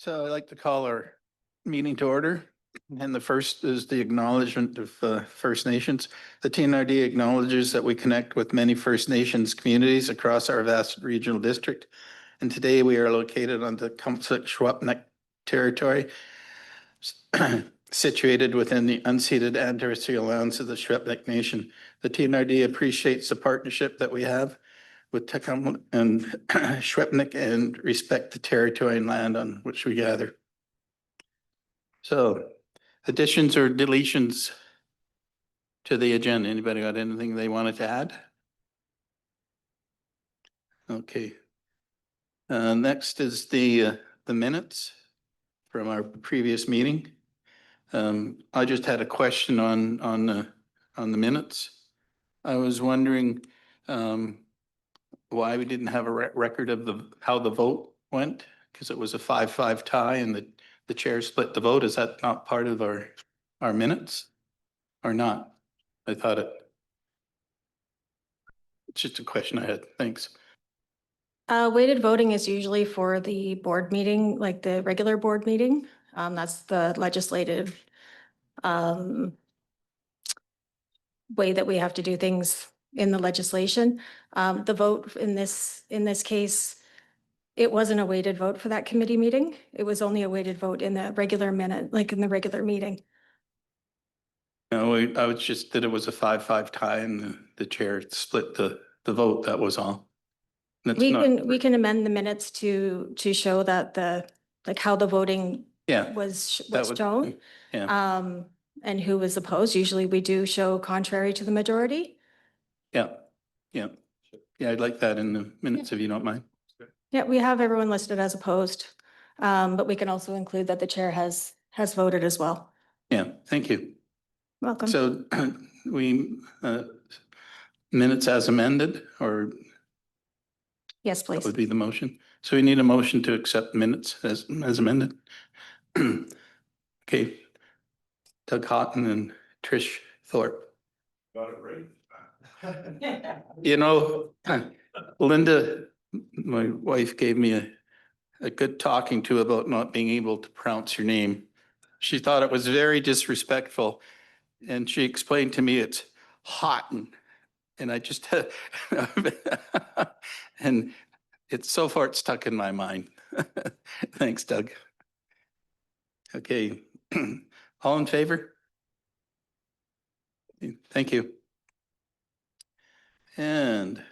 So I'd like to call our meeting to order. And the first is the acknowledgement of First Nations. The TNRD acknowledges that we connect with many First Nations communities across our vast regional district. And today we are located on the Thompson-Nicola territory, situated within the unceded ancestral lands of the Secwépemc Nation. The TNRD appreciates the partnership that we have with Tecumseh and Secwépemc and respect the territory and land on which we gather. So additions or deletions to the agenda? Anybody got anything they wanted to add? Okay. Next is the minutes from our previous meeting. I just had a question on the minutes. I was wondering why we didn't have a record of how the vote went, because it was a 5-5 tie and the chair split the vote. Is that not part of our minutes or not? I thought it's just a question I had. Thanks. Weighted voting is usually for the board meeting, like the regular board meeting. That's the legislative way that we have to do things in the legislation. The vote in this case, it wasn't a weighted vote for that committee meeting. It was only a weighted vote in the regular minute, like in the regular meeting. No, I was just that it was a 5-5 tie and the chair split the vote. That was all. We can amend the minutes to show that how the voting was shown. Yeah. And who was opposed. Usually we do show contrary to the majority. Yeah. I'd like that in the minutes if you don't mind. Yeah, we have everyone listed as opposed, but we can also include that the chair has voted as well. Yeah, thank you. Welcome. So we minutes as amended, or yes, please. that would be the motion. So we need a motion to accept minutes as amended. Okay. Doug Houghton and Trish Thorpe. Got it right. You know, Linda, my wife, gave me a good talking to about not being able to pronounce your name. She thought it was very disrespectful. And she explained to me it's Houghton. And I just, and it's so far it's stuck in my mind. Thanks, Doug. Okay, all in favor? Thank you. And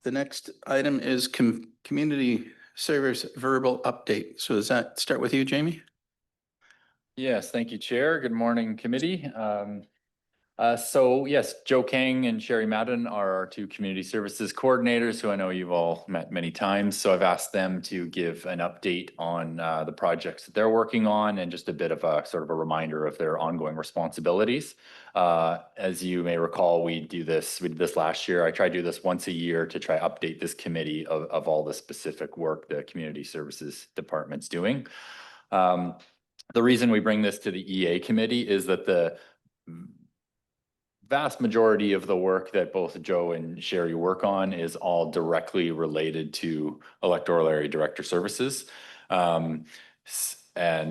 the next item is community service verbal update. So does that start with you, Jamie? Yes, thank you, Chair. Good morning, committee. So yes, Joe Kang and Sherry Madden are our two community services coordinators who I know you've all met many times. So I've asked them to give an update on the projects that they're working on and just a bit of a sort of a reminder of their ongoing responsibilities. As you may recall, we did this last year. I try to do this once a year to try update this committee of all the specific work the community services department's doing. The reason we bring this to the EA committee is that the vast majority of the work that both Joe and Sherry work on is all directly related to electoral area director services. And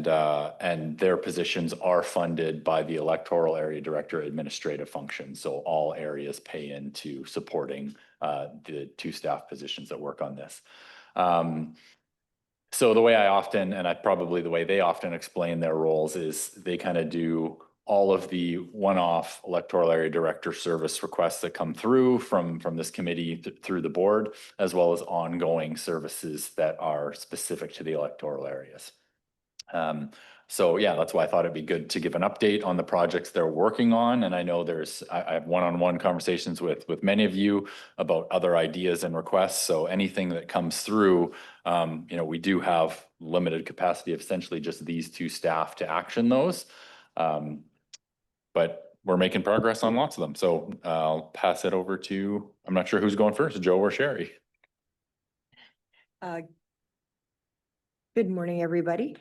their positions are funded by the electoral area director administrative function. So all areas pay into supporting the two staff positions that work on this. So the way I often, and probably the way they often explain their roles is they kind of do all of the one-off electoral area director service requests that come through from this committee through the board, as well as ongoing services that are specific to the electoral areas. So yeah, that's why I thought it'd be good to give an update on the projects they're working on. And I know I have one-on-one conversations with many of you about other ideas and requests. So anything that comes through, we do have limited capacity of essentially just these two staff to action those. But we're making progress on lots of them. So I'll pass it over to, I'm not sure who's going first, Joe or Sherry. Good morning, everybody.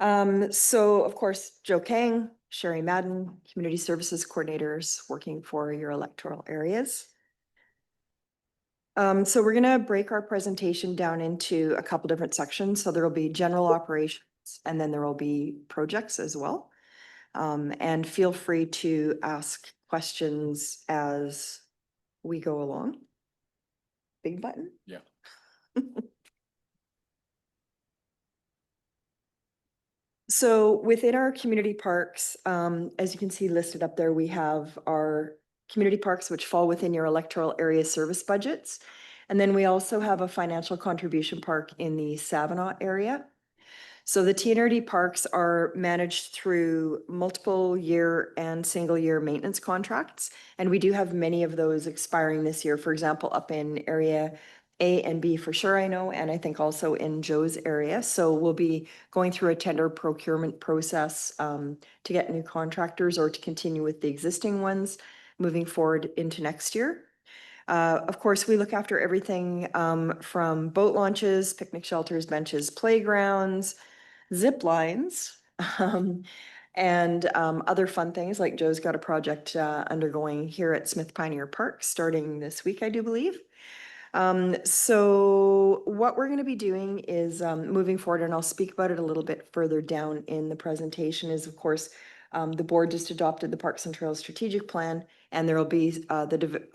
So of course, Joe Kang, Sherry Madden, Community Services Coordinators working for your electoral areas. So we're gonna break our presentation down into a couple different sections. So there will be general operations and then there will be projects as well. And feel free to ask questions as we go along. Big button? Yeah. So within our community parks, as you can see listed up there, we have our community parks, which fall within your electoral area service budgets. And then we also have a financial contribution park in the Savanaugh area. So the TNRD parks are managed through multiple year and single year maintenance contracts. And we do have many of those expiring this year. For example, up in area A and B for sure, I know, and I think also in Joe's area. So we'll be going through a tender procurement process to get new contractors or to continue with the existing ones moving forward into next year. Of course, we look after everything from boat launches, picnic shelters, benches, playgrounds, zip lines, and other fun things like Joe's got a project undergoing here at Smith Pioneer Park starting this week, I do believe. So what we're going to be doing is moving forward, and I'll speak about it a little bit further down in the presentation, is of course, the board just adopted the Parks and Trails Strategic Plan, and there will be the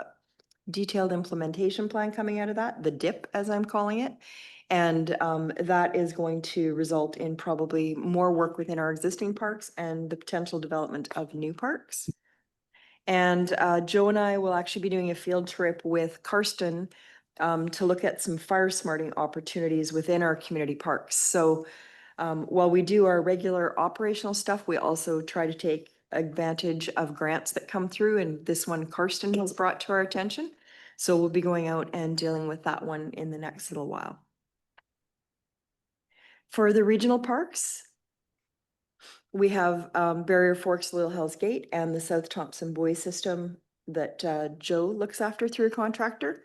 detailed implementation plan coming out of that, the DIP as I'm calling it. And that is going to result in probably more work within our existing parks and the potential development of new parks. And Joe and I will actually be doing a field trip with Karsten to look at some fire smarting opportunities within our community parks. So while we do our regular operational stuff, we also try to take advantage of grants that come through, and this one Karsten has brought to our attention. So we'll be going out and dealing with that one in the next little while. For the regional parks, we have Barrier Forks, Little Hills Gate, and the South Thompson Buoy System that Joe looks after through a contractor.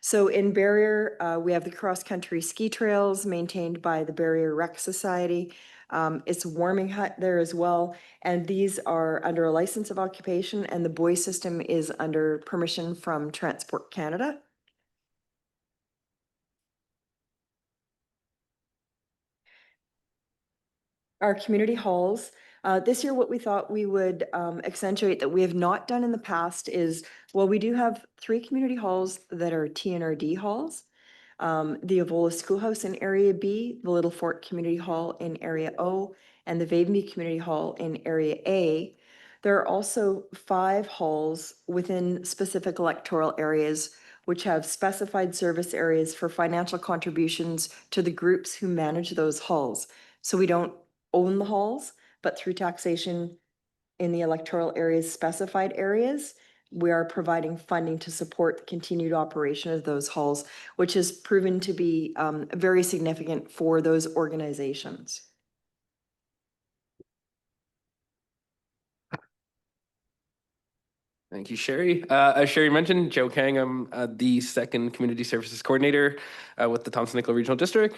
So in Barrier, we have the cross-country ski trails maintained by the Barrier Rec Society. It's a warming hut there as well. And these are under a license of occupation, and the buoy system is under permission from Transport Canada. Our community halls. This year, what we thought we would accentuate that we have not done in the past is, well, we do have 3 community halls that are TNRD halls. The Evola Schoolhouse in Area B, the Little Fort Community Hall in Area O, and the Vavenby Community Hall in Area A. There are also 5 halls within specific electoral areas which have specified service areas for financial contributions to the groups who manage those halls. So we don't own the halls, but through taxation in the electoral areas, specified areas, we are providing funding to support the continued operation of those halls, which has proven to be very significant for those organizations. Thank you, Sherry. As Sherry mentioned, Joe Kang, I'm the second community services coordinator with the Thompson-Nicola Regional District.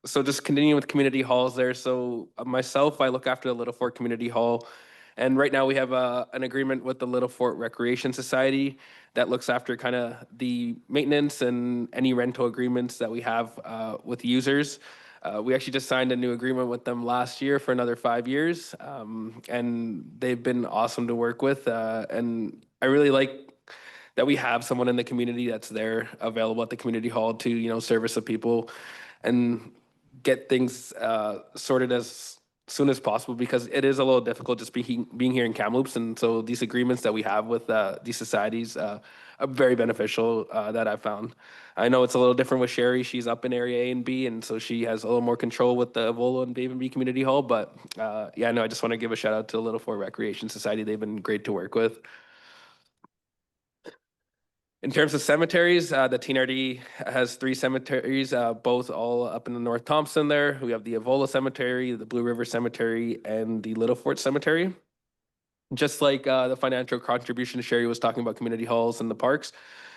So just continuing with community halls there. So myself, I look after the Little Fort Community Hall. And right now we have an agreement with the Little Fort Recreation Society that looks after kind of the maintenance and any rental agreements that we have with users. We actually just signed a new agreement with them last year for another 5 years, and they've been awesome to work with. And I really like that we have someone in the community that's there available at the community hall to, you know, service the people and get things sorted as soon as possible, because it is a little difficult just being here in Kamloops. And so these agreements that we have with these societies are very beneficial that I've found. I know it's a little different with Sherry. She's up in area A and B, and so she has a little more control with the Evola and Vavenby Community Hall. But yeah, no, I just want to give a shout out to the Little Fort Recreation Society. They've been great to work with. In terms of cemeteries, the TNRD has 3 cemeteries, both all up in the North Thompson there. We have the Evola Cemetery, the Blue River Cemetery, and the Little Fort Cemetery. Just like the financial contribution Sherry was talking about community halls and the parks,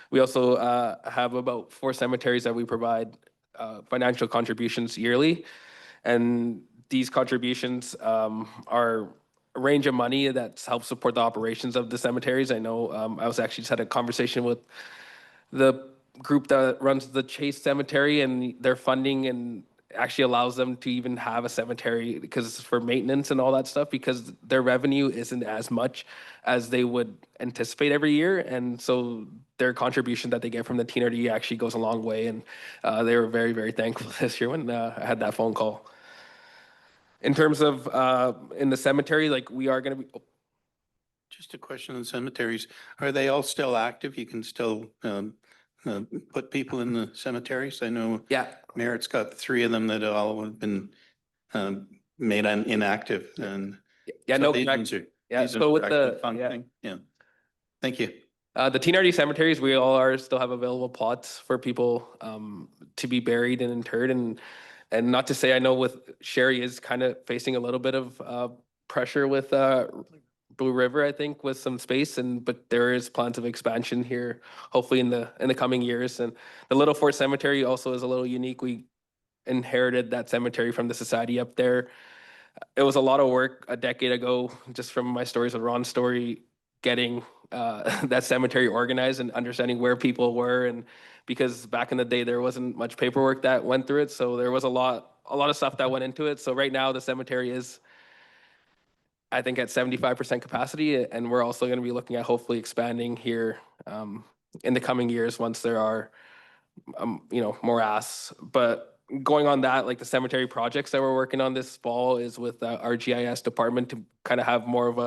we also have about 4 cemeteries that we provide financial contributions yearly. And these contributions are a range of money that helps support the operations of the cemeteries. I know I was actually just had a conversation with the group that runs the Chase Cemetery, and their funding and actually allows them to even have a cemetery because it's for maintenance and all that stuff, because their revenue isn't as much as they would anticipate every year. And so their contribution that they get from the TNRD actually goes a long way. And they were very, very thankful this year when I had that phone call. In terms of in the cemetery, like we are going to be, Just a question on cemeteries. Are they all still active? You can still put people in the cemeteries? I know yeah, Merritt's got 3 of them that all have been made inactive and. yeah, so no, these correct. ones are- Yeah, these so are with the, active yeah. functioning. Yeah. Thank you. The TNRD cemeteries, we all are still have available plots for people to be buried and interred. And not to say, I know with Sherry is kind of facing a little bit of pressure with Blue River, I think, with some space, but there is plans of expansion here, hopefully in the coming years. And the Little Fort Cemetery also is a little unique. We inherited that cemetery from the society up there. It was a lot of work a decade ago, just from my stories with Ron's story, getting that cemetery organized and understanding where people were. And because back in the day, there wasn't much paperwork that went through it. So there was a lot of stuff that went into it. So right now the cemetery is, I think, at 75% capacity. And we're also going to be looking at hopefully expanding here in the coming years once there are, more asks. But going on that, like the cemetery projects that we're working on this fall is with our GIS department to kind of have more of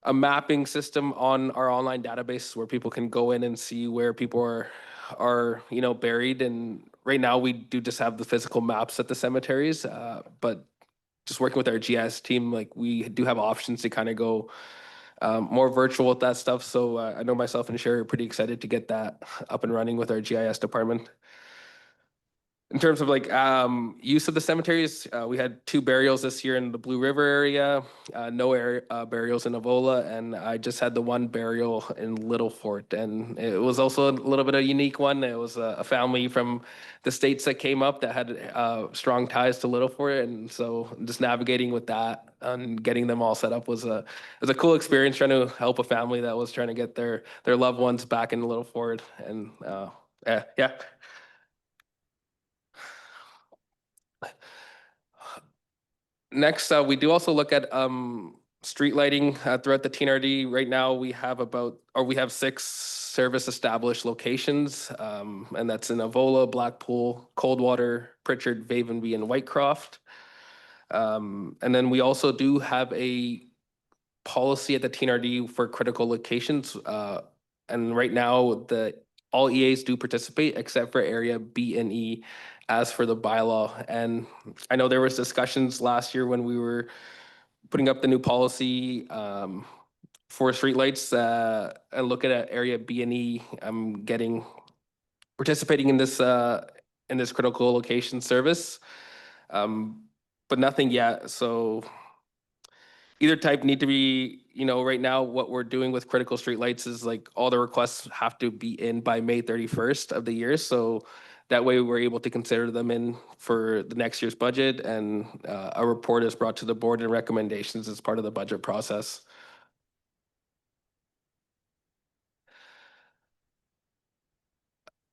a mapping system on our online database where people can go in and see where people are buried. And right now we do just have the physical maps at the cemeteries, but just working with our GIS team, like we do have options to kind of go more virtual with that stuff. So I know myself and Sherry are pretty excited to get that up and running with our GIS department. In terms of like use of the cemeteries, we had 2 burials this year in the Blue River area, no burials in Avola, and I just had the 1 burial in Little Fort. And it was also a little bit of a unique one. It was a family from the States that came up that had strong ties to Little Fort. And so just navigating with that and getting them all set up was a cool experience, trying to help a family that was trying to get their loved ones back in Little Fort. And yeah. Next, we do also look at street lighting throughout the TNRD. Right now, we have 6 service established locations, and that's in Avola, Blackpool, Coldwater, Pritchard, Vavenby, and Whitecroft. And then we also do have a policy at the TNRD for critical locations. And right now, all EAs do participate except for area B and E as for the bylaw. And I know there was discussions last year when we were putting up the new policy for streetlights and looking at area B and E. I'm participating in this critical location service, but nothing yet. So either type need to be, right now what we're doing with critical streetlights is like all the requests have to be in by May 31st of the year. So that way we're able to consider them in for the next year's budget, and a report is brought to the board and recommendations as part of the budget process.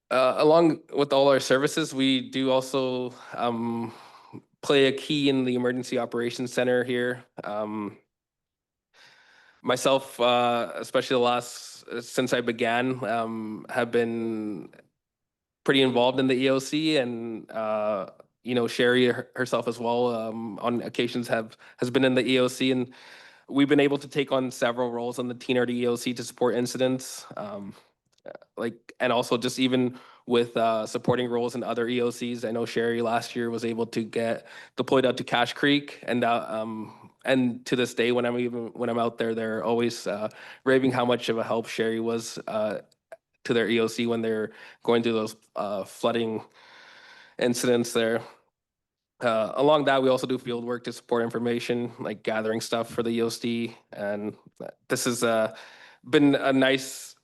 Along with all our services, we do also play a key in the Emergency Operations Center here. Myself, especially since I began, have been pretty involved in the EOC, and Sherry herself as well, on occasions has been in the EOC, and we've been able to take on several roles on the TNRD EOC to support incidents, and also just even with supporting roles in other EOCs. I know Sherry last year was able to get deployed out to Cache Creek, and to this day, when I'm out there, they're always raving how much of a help Sherry was to their EOC when they're going through those flooding incidents there. Along that, we also do field work to support information, like gathering stuff for the EOC, and this has been a nice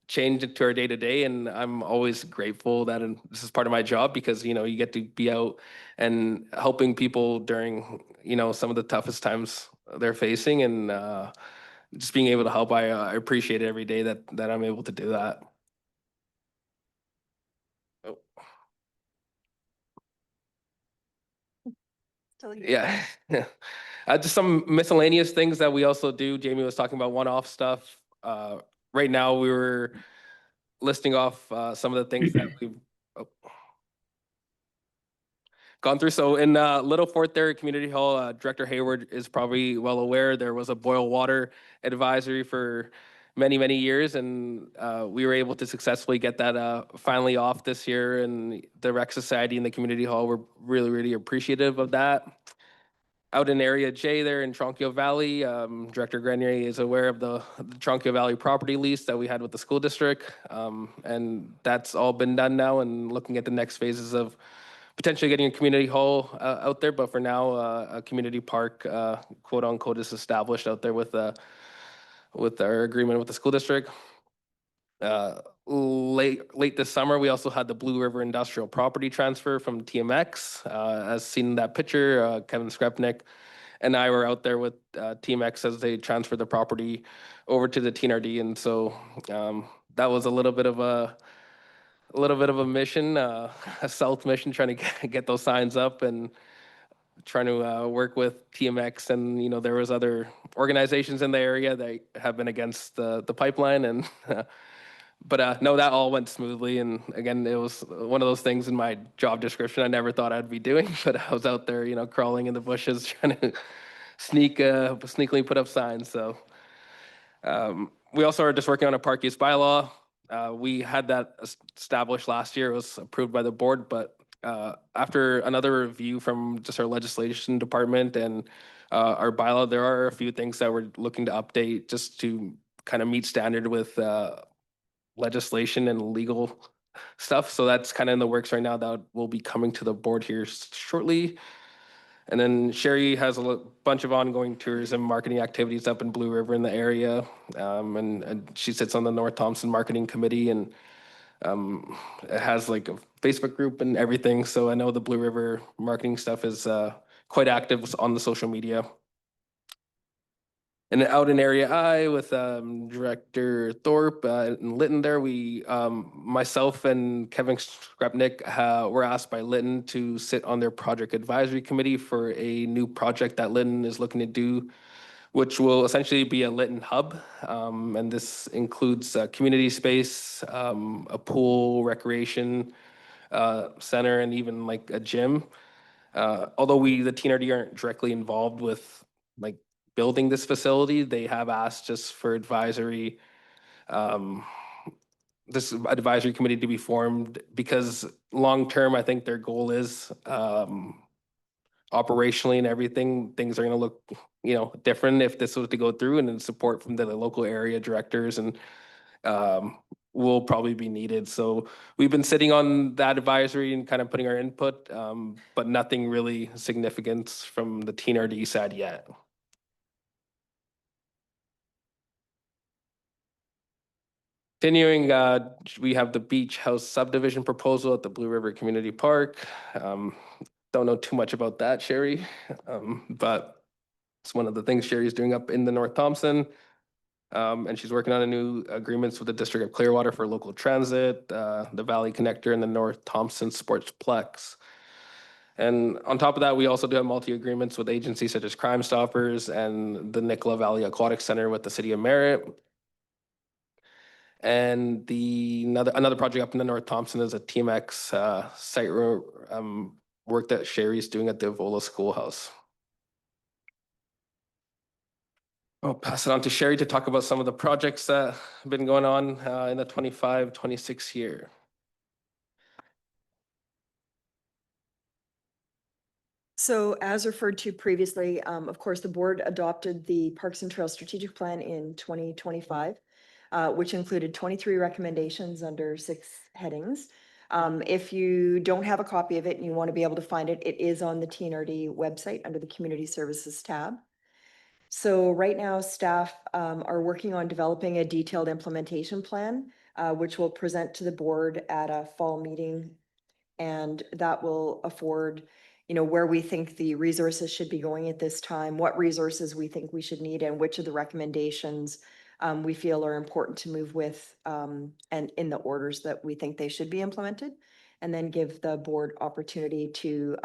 change to our day to day, and I'm always grateful that this is part of my job, because you get to be out and helping people during some of the toughest times they're facing, and just being able to help. I appreciate it every day that I'm able to do that. Yeah. Just some miscellaneous things that we also do. Jamie was talking about one-off stuff. Right now, we were listing off some of the things that we've gone through. So in Little Fort there, Community Hall, Director Hayward is probably well aware, there was a boil water advisory for many, many years. And we were able to successfully get that finally off this year. And the Rec Society and the Community Hall were really, really appreciative of that. Out in Area J there in Tronquio Valley, Director Grenier is aware of the Tronquio Valley property lease that we had with the school district. And that's all been done now, and looking at the next phases of potentially getting a community hall out there. But for now, a community park, quote unquote, is established out there with our agreement with the school district. Late this summer, we also had the Blue River Industrial Property transfer from TMX. As seen in that picture, Kevin Skrepnik and I were out there with TMX as they transferred the property over to the TNRD. And so that was a little bit of a mission, a stealth mission, trying to get those signs up and trying to work with TMX. And, you know, there was other organizations in the area that have been against the pipeline. And but no, that all went smoothly. And again, it was one of those things in my job description I never thought I'd be doing, but I was out there, you know, crawling in the bushes, trying to sneakily put up signs. So we also are just working on a park use bylaw. We had that established last year. It was approved by the board, but after another review from just our legislation department and our bylaw, there are a few things that we're looking to update just to kind of meet standard with legislation and legal stuff. So that's kind of in the works right now. That will be coming to the board here shortly. And then Sherry has a bunch of ongoing tourism marketing activities up in Blue River in the area. And she sits on the North Thompson Marketing Committee, and it has like a Facebook group and everything. So I know the Blue River marketing stuff is quite active on the social media. And out in Area I with Director Thorpe in Lytton there, we, myself and Kevin Skrepnik were asked by Lytton to sit on their project advisory committee for a new project that Lytton is looking to do, which will essentially be a Lytton hub. And this includes community space, a pool, recreation center, and even like a gym. Although the TNRD aren't directly involved with like building this facility, they have asked just for advisory, this advisory committee to be formed, because long-term, I think their goal is operationally and everything, things are going to look, you know, different if this was to go through, and then support from the local area directors and will probably be needed. So we've been sitting on that advisory and kind of putting our input, but nothing really significant from the TNRD side yet. Continuing, we have the beach house subdivision proposal at the Blue River Community Park. Don't know too much about that, Sherry, but it's one of the things Sherry's doing up in the North Thompson. And she's working on a new agreements with the District of Clearwater for local transit, the Valley Connector, and the North Thompson Sportsplex. And on top of that, we also do have multi-agreements with agencies such as Crime Stoppers and the Nicola Valley Aquatic Center with the City of Merritt. And another project up in the North Thompson is a TMX site work that Sherry's doing at the Evola Schoolhouse. I'll pass it on to Sherry to talk about some of the projects that have been going on in the 25-26 year. So as referred to previously, of course, the board adopted the Parks and Trails Strategic Plan in 2025, which included 23 recommendations under 6 headings. If you don't have a copy of it and you want to be able to find it, it is on the TNRD website under the Community Services tab. So right now, staff are working on developing a detailed implementation plan, which we'll present to the board at a fall meeting. And that will afford, you know, where we think the resources should be going at this time, what resources we think we should need, and which of the recommendations we feel are important to move with, and in the orders that we think they should be implemented. and then give the board opportunity to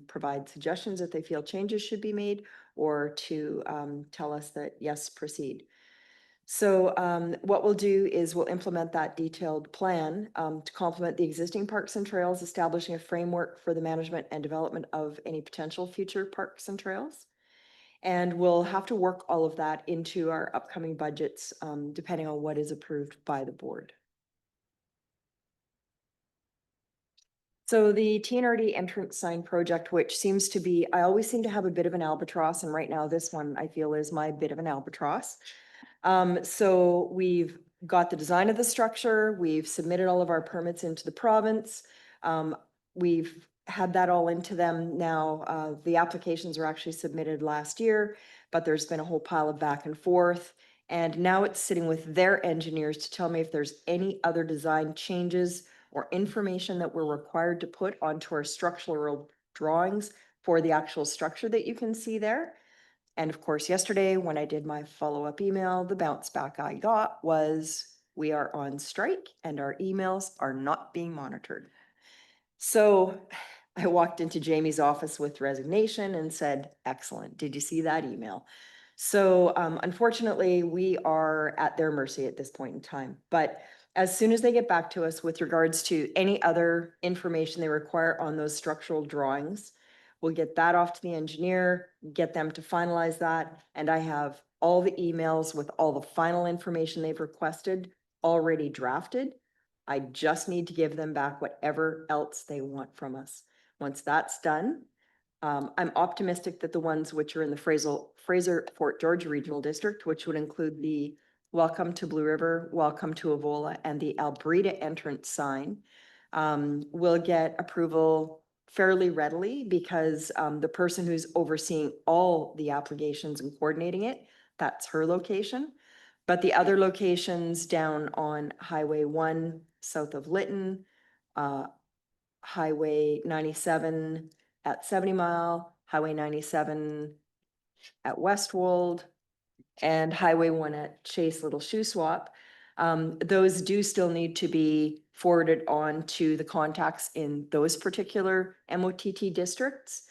provide suggestions if they feel changes should be made, or to tell us that, yes, proceed. So what we'll do is we'll implement that detailed plan to complement the existing parks and trails, establishing a framework for the management and development of any potential future parks and trails. And we'll have to work all of that into our upcoming budgets, depending on what is approved by the board. So the TNRD entrance sign project, which seems to be, I always seem to have a bit of an albatross, and right now this one I feel is my bit of an albatross. So we've got the design of the structure, we've submitted all of our permits into the province. We've had that all into them now. The applications were actually submitted last year, but there's been a whole pile of back and forth. And now it's sitting with their engineers to tell me if there's any other design changes or information that we're required to put onto our structural drawings for the actual structure that you can see there. And of course, yesterday, when I did my follow-up email, the bounce back I got was, we are on strike and our emails are not being monitored. So I walked into Jamie's office with resignation and said, excellent, did you see that email? So unfortunately, we are at their mercy at this point in time. But as soon as they get back to us with regards to any other information they require on those structural drawings, we'll get that off to the engineer, get them to finalize that. And I have all the emails with all the final information they've requested already drafted. I just need to give them back whatever else they want from us. Once that's done, I'm optimistic that the ones which are in the Fraser Fort George Regional District, which would include the Welcome to Blue River, Welcome to Avola, and the Alberta entrance sign, will get approval fairly readily, because the person who's overseeing all the applications and coordinating it, that's her location. But the other locations down on Highway 1 south of Lytton, Highway 97 at 70 Mile, Highway 97 at Westwold, and Highway 1 at Chase Little Shoe Swap, those do still need to be forwarded on to the contacts in those particular MOTT districts.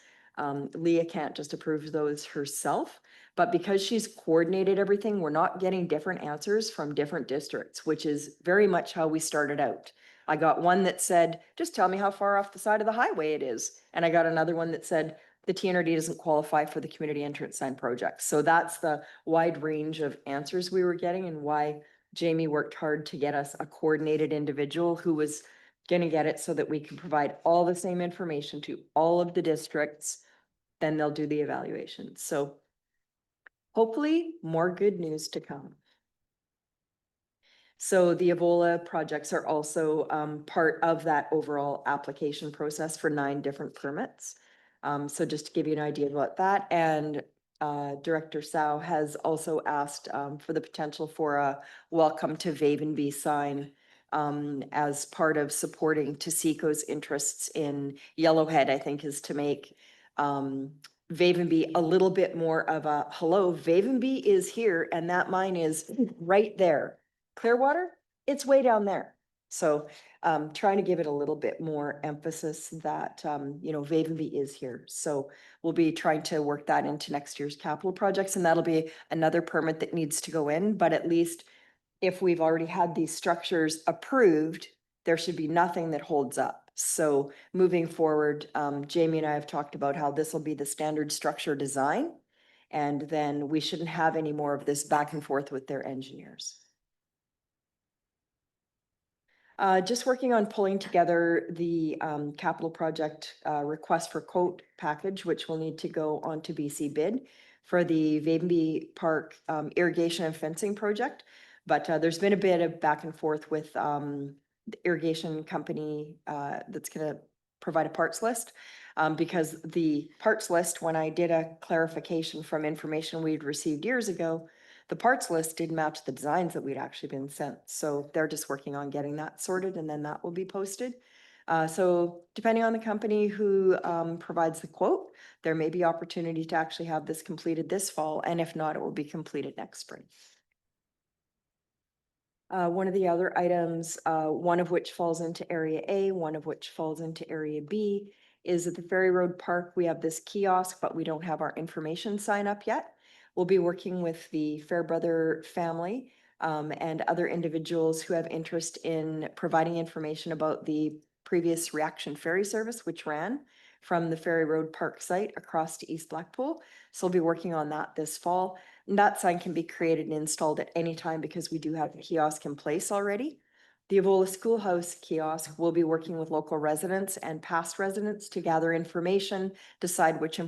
Leah can't just approve those herself, but because she's coordinated everything, we're not getting different answers from different districts, which is very much how we started out. I got one that said, just tell me how far off the side of the highway it is. And I got another one that said, the TNRD doesn't qualify for the community entrance sign project. So that's the wide range of answers we were getting, and why Jamie worked hard to get us a coordinated individual who was going to get it so that we can provide all the same information to all of the districts. Then they'll do the evaluation. So hopefully more good news to come. So the Avola projects are also part of that overall application process for 9 different permits. So just to give you an idea about that, and Director Sow has also asked for the potential for a welcome to Vavenby sign as part of supporting Tasiko's interests in Yellowhead, I think, is to make Vavenby a little bit more of a, hello, Vavenby is here and that mine is right there. Clearwater, it's way down there. So trying to give it a little bit more emphasis that, you know, Vavenby is here. So we'll be trying to work that into next year's capital projects, and that'll be another permit that needs to go in. But at least if we've already had these structures approved, there should be nothing that holds up. So moving forward, Jamie and I have talked about how this will be the standard structure design, and then we shouldn't have any more of this back and forth with their engineers. Just working on pulling together the capital project request for quote package, which will need to go on to BC bid for the Vavenby Park irrigation and fencing project. But there's been a bit of back and forth with the irrigation company that's going to provide a parts list, because the parts list, when I did a clarification from information we'd received years ago, the parts list didn't match the designs that we'd actually been sent. So they're just working on getting that sorted, and then that will be posted. So depending on the company who provides the quote, there may be opportunity to actually have this completed this fall. And if not, it will be completed next spring. One of the other items, one of which falls into Area A, one of which falls into Area B, is at the Ferry Road Park. We have this kiosk, but we don't have our information sign up yet. We'll be working with the Fairbrother family and other individuals who have interest in providing information about the previous reaction ferry service, which ran from the Ferry Road Park site across to East Blackpool. So we'll be working on that this fall. And that sign can be created and installed at any time because we do have the kiosk in place already. The Evola Schoolhouse kiosk will be working with local residents and past residents to gather information, decide which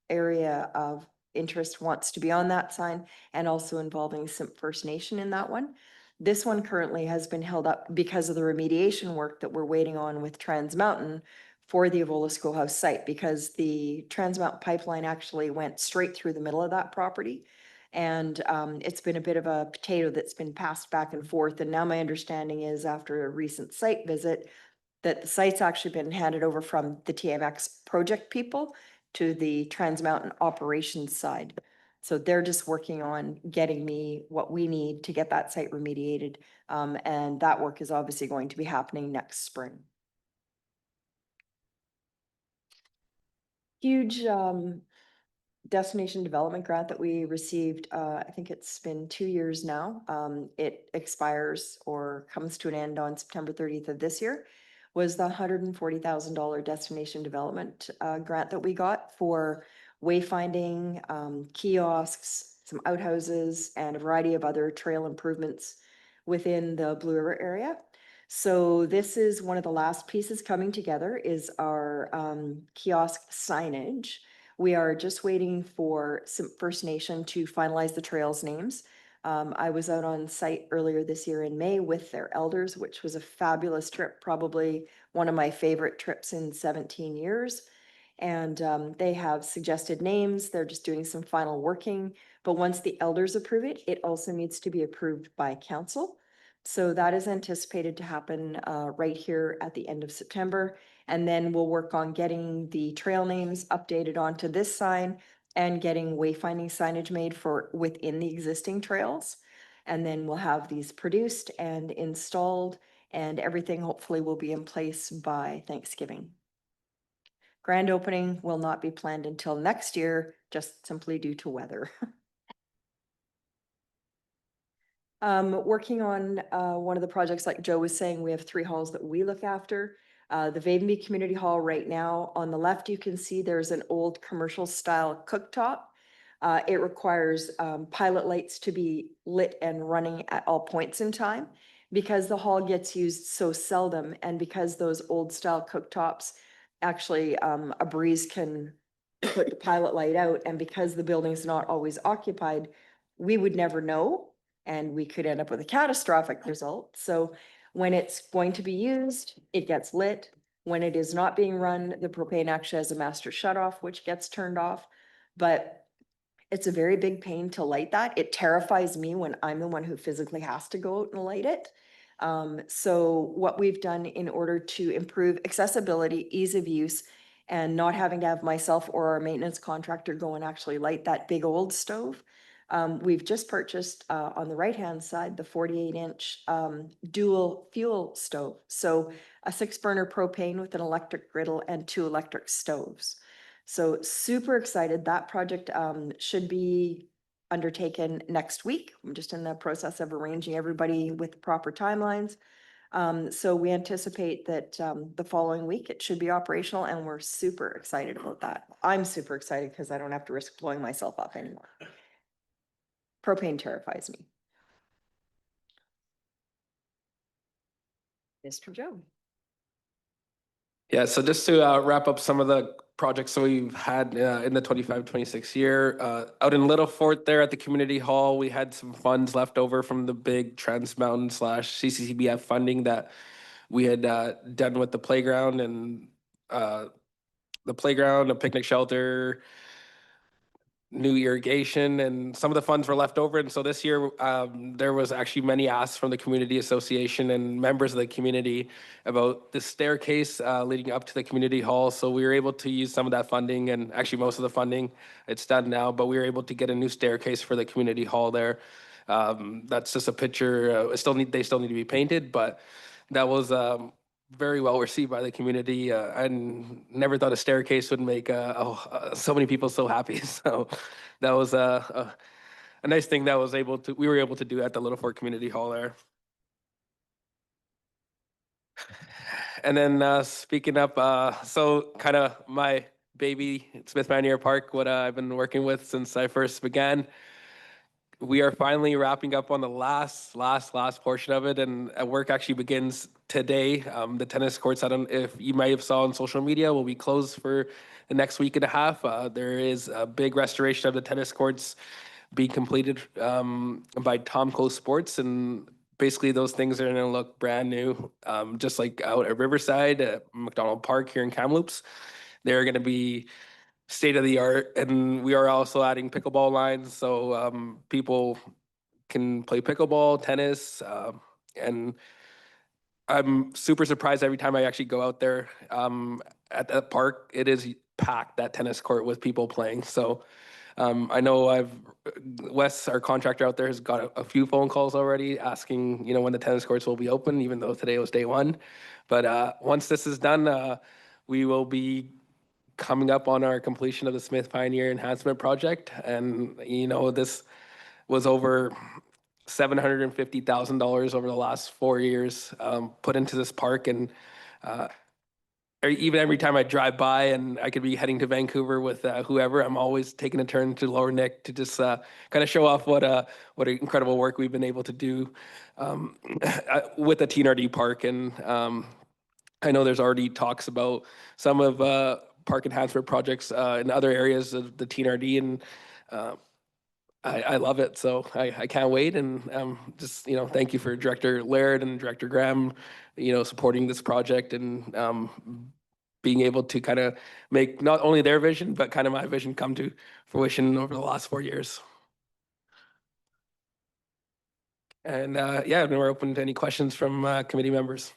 area of interest wants to be on that sign, and also involving Simp First Nation in that one. This one currently has been held up because of the remediation work that we're waiting on with Trans Mountain for the Evola Schoolhouse site, because the Trans Mountain pipeline actually went straight through the middle of that property. And it's been a bit of a potato that's been passed back and forth. And now my understanding is, after a recent site visit, that the site's actually been handed over from the TMX project people to the Trans Mountain operations side. So they're just working on getting me what we need to get that site remediated. And that work is obviously going to be happening next spring. Huge destination development grant that we received, I think it's been 2 years now. It expires or comes to an end on September 30th of this year, was the $140,000 destination development grant that we got for wayfinding, kiosks, some outhouses, and a variety of other trail improvements within the Blue River area. So this is one of the last pieces coming together, is our kiosk signage. We are just waiting for some First Nation to finalize the trails names. I was out on site earlier this year in May with their elders, which was a fabulous trip, probably one of my favorite trips in 17 years. And they have suggested names. They're just doing some final working. But once the elders approve it, it also needs to be approved by council. So that is anticipated to happen right here at the end of September. And then we'll work on getting the trail names updated onto this sign and getting wayfinding signage made for within the existing trails. And then we'll have these produced and installed, and everything hopefully will be in place by Thanksgiving. Grand opening will not be planned until next year, just simply due to weather. Working on one of the projects, like Joe was saying, we have 3 halls that we look after. The Vavenby Community Hall right now, on the left, you can see there's an old commercial style cooktop. It requires pilot lights to be lit and running at all points in time, because the hall gets used so seldom, and because those old style cooktops, actually a breeze can put the pilot light out, and because the building's not always occupied, we would never know, and we could end up with a catastrophic result. So when it's going to be used, it gets lit. When it is not being run, the propane actually has a master shutoff, which gets turned off. But it's a very big pain to light that. It terrifies me when I'm the one who physically has to go out and light it. So what we've done in order to improve accessibility, ease of use, and not having to have myself or our maintenance contractor go and actually light that big old stove, we've just purchased on the right-hand side the 48-inch dual fuel stove. So a 6-burner propane with an electric griddle and 2 electric stoves. So super excited. That project should be undertaken next week. I'm just in the process of arranging everybody with the proper timelines. So we anticipate that the following week it should be operational, and we're super excited about that. I'm super excited because I don't have to risk blowing myself up anymore. Propane terrifies me. Mr. Joe. Yeah, so just to wrap up some of the projects that we've had in the 25-26 year, out in Little Fort there at the community hall, we had some funds left over from the big Trans Mountain / CCCBF funding that we had done with the playground and a picnic shelter, new irrigation, and some of the funds were left over. And so this year, there was actually many asks from the community association and members of the community about the staircase leading up to the community hall. So we were able to use some of that funding, and actually most of the funding, it's done now, but we were able to get a new staircase for the community hall there. That's just a picture. They still need to be painted, but that was very well received by the community. I never thought a staircase would make so many people so happy. So that was a nice thing that we were able to do at the Little Fort Community Hall there. And then speaking up, so kind of my baby, Smith Pioneer Park, what I've been working with since I first began. We are finally wrapping up on the last portion of it, and work actually begins today. The tennis courts, I don't, if you might have saw on social media, will be closed for the next week and a half. There is a big restoration of the tennis courts being completed by Tomco Sports, and basically those things are gonna look brand new, just like out at Riverside, at McDonald Park here in Kamloops. They're gonna be state of the art, and we are also adding pickleball lines, so people can play pickleball, tennis, and I'm super surprised every time I actually go out there at that park. It is packed, that tennis court, with people playing. So I know Wes, our contractor out there, has got a few phone calls already asking, when the tennis courts will be open, even though today was day one. But once this is done, we will be coming up on our completion of the Smith Pioneer Enhancement Project. And, this was over $750,000 over the last 4 years put into this park. And even every time I drive by and I could be heading to Vancouver with whoever, I'm always taking a turn to Lower Nick to just kind of show off what incredible work we've been able to do with the TNRD park. And I know there's already talks about some of park enhancement projects in other areas of the TNRD, and I love it. So I can't wait. And just, thank you for Director Laird and Director Graham, supporting this project and being able to kind of make not only their vision, but kind of my vision come to fruition over the last 4 years. And yeah, we're open to any questions from committee members.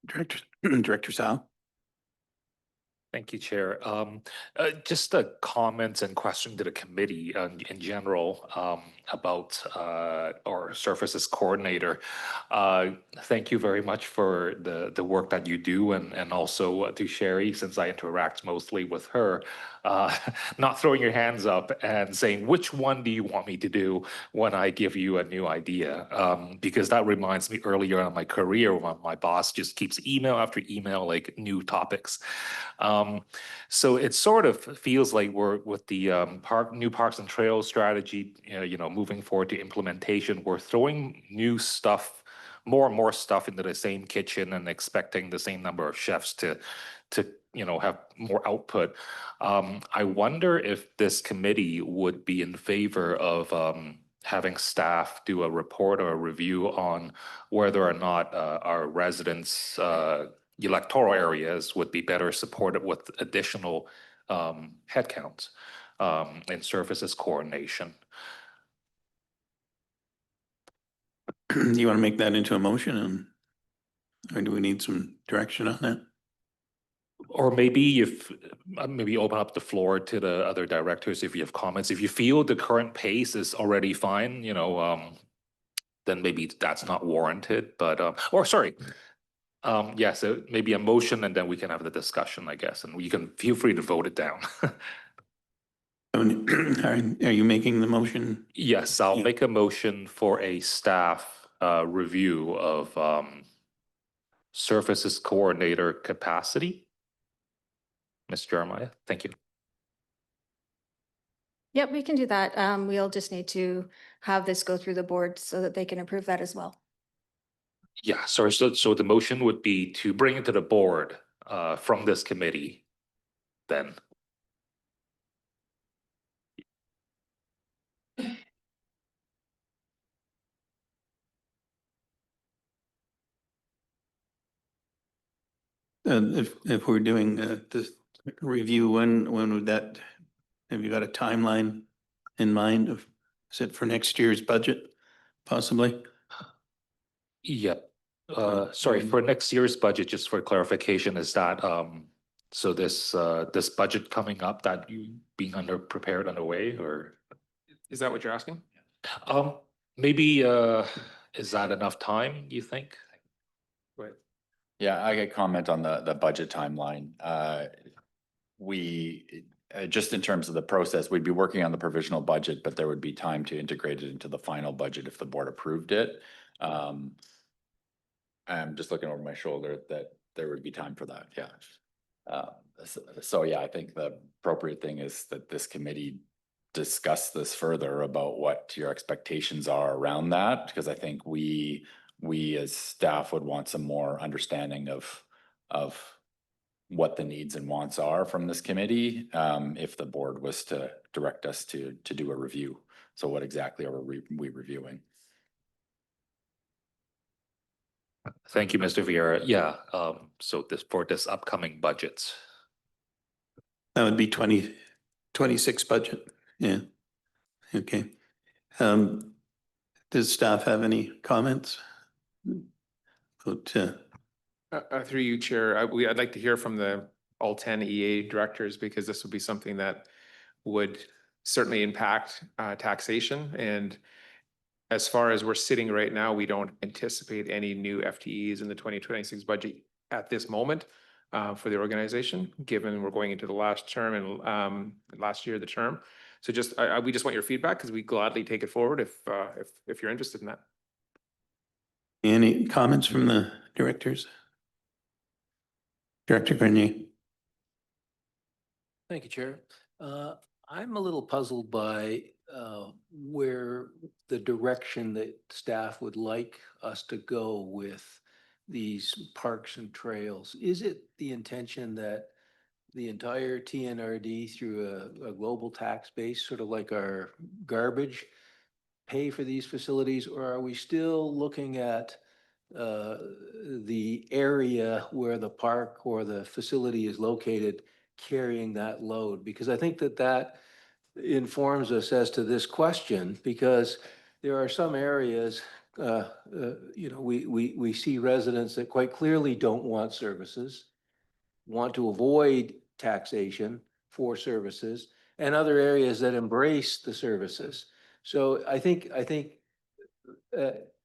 Director Sal. Thank you, Chair. Just a comment and question to the committee in general about our services coordinator. Thank you very much for the work that you do, and also to Sherry, since I interact mostly with her, not throwing your hands up and saying, which one do you want me to do when I give you a new idea? Because that reminds me earlier in my career when my boss just keeps email after email, like new topics. So it sort of feels like we're with the new parks and trails strategy, moving forward to implementation, we're throwing new stuff, more and more stuff into the same kitchen and expecting the same number of chefs to have more output. I wonder if this committee would be in favor of having staff do a report or a review on whether or not our residents' electoral areas would be better supported with additional headcounts in services coordination. Do you want to make that into a motion, or do we need some direction on that? Or maybe if maybe open up the floor to the other directors if you have comments. If you feel the current pace is already fine, then maybe that's not warranted. But or sorry. Yeah, so maybe a motion and then we can have the discussion, I guess, and you can feel free to vote it down. Are you making the motion? Yes, I'll make a motion for a staff review of services coordinator capacity. Ms. Jeremiah, thank you. Yep, we can do that. We'll just need to have this go through the board so that they can approve that as well. Yeah, sorry, so the motion would be to bring it to the board from this committee then. If we're doing this review, when would that, have you got a timeline in mind of, is it for next year's budget, possibly? Yep. Sorry, for next year's budget, just for clarification, is that so this budget coming up that you being prepared underway, or? Is that what you're asking? Maybe, is that enough time, you think? Right. Yeah, I could comment on the budget timeline. Just in terms of the process, we'd be working on the provisional budget, but there would be time to integrate it into the final budget if the board approved it. I'm just looking over my shoulder that there would be time for that, yeah. So yeah, I think the appropriate thing is that this committee discuss this further about what your expectations are around that, because I think we as staff would want some more understanding of what the needs and wants are from this committee, if the board was to direct us to do a review. So what exactly are we reviewing? Thank you, Mr. Vieira. Yeah, so for this upcoming budgets. That would be 2026 budget. Yeah. Okay. Does staff have any comments? Through Through you, Chair, I'd like to hear from all 10 EA directors, because this would be something that would certainly impact taxation. And as far as we're sitting right now, we don't anticipate any new FTEs in the 2026 budget at this moment for the organization, given we're going into the last term and last year of the term. So we just want your feedback, because we gladly take it forward if you're interested in that. Any comments from the directors? Director Grenier. Thank you, Chair. I'm a little puzzled by where the direction that staff would like us to go with these parks and trails. Is it the intention that the entire TNRD through a global tax base, sort of like our garbage, pay for these facilities, or are we still looking at the area where the park or the facility is located carrying that load? Because I think that informs us as to this question, because there are some areas, we see residents that quite clearly don't want services, want to avoid taxation for services, and other areas that embrace the services. So I think it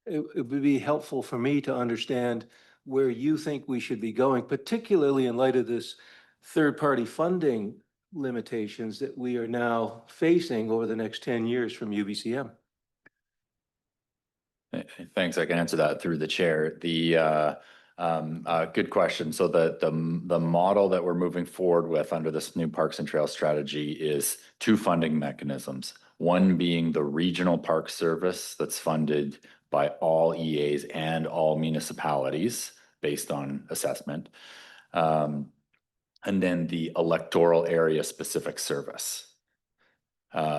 would be helpful for me to understand where you think we should be going, particularly in light of this third-party funding limitations that we are now facing over the next 10 years from UBCM. Thanks. I can answer that through the chair. Good question. So the model that we're moving forward with under this new Parks and Trails strategy is two funding mechanisms. One being the regional park service that's funded by all EAs and all municipalities based on assessment. And then the electoral area specific service.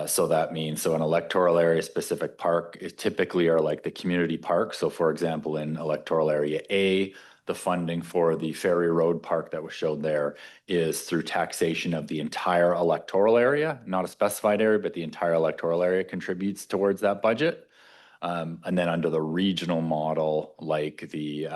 So that means, an electoral area specific park is typically are like the community park. So for example, in electoral area A, the funding for the Ferry Road Park that was showed there is through taxation of the entire electoral area, not a specified area, but the entire electoral area contributes towards that budget. And then under the regional model, like the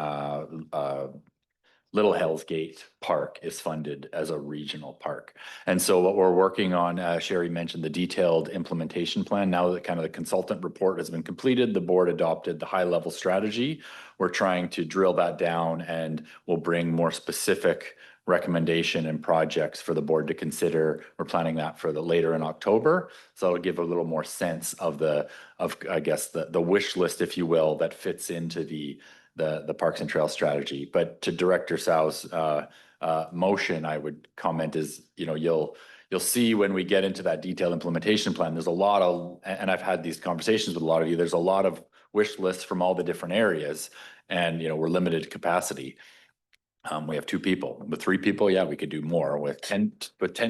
Little Hell's Gate Park is funded as a regional park. And so what we're working on, Sherry mentioned the detailed implementation plan. Now that kind of the consultant report has been completed, the board adopted the high level strategy. We're trying to drill that down, and we'll bring more specific recommendation and projects for the board to consider. We're planning that for later in October. So it'll give a little more sense of I guess the wish list, if you will, that fits into the Parks and Trails strategy. But to Director Sau's motion, I would comment is, you'll see when we get into that detailed implementation plan, there's a lot of, and I've had these conversations with a lot of you, there's a lot of wish lists from all the different areas, and we're limited capacity. We have 2 people. With 3 people, yeah, we could do more. With 10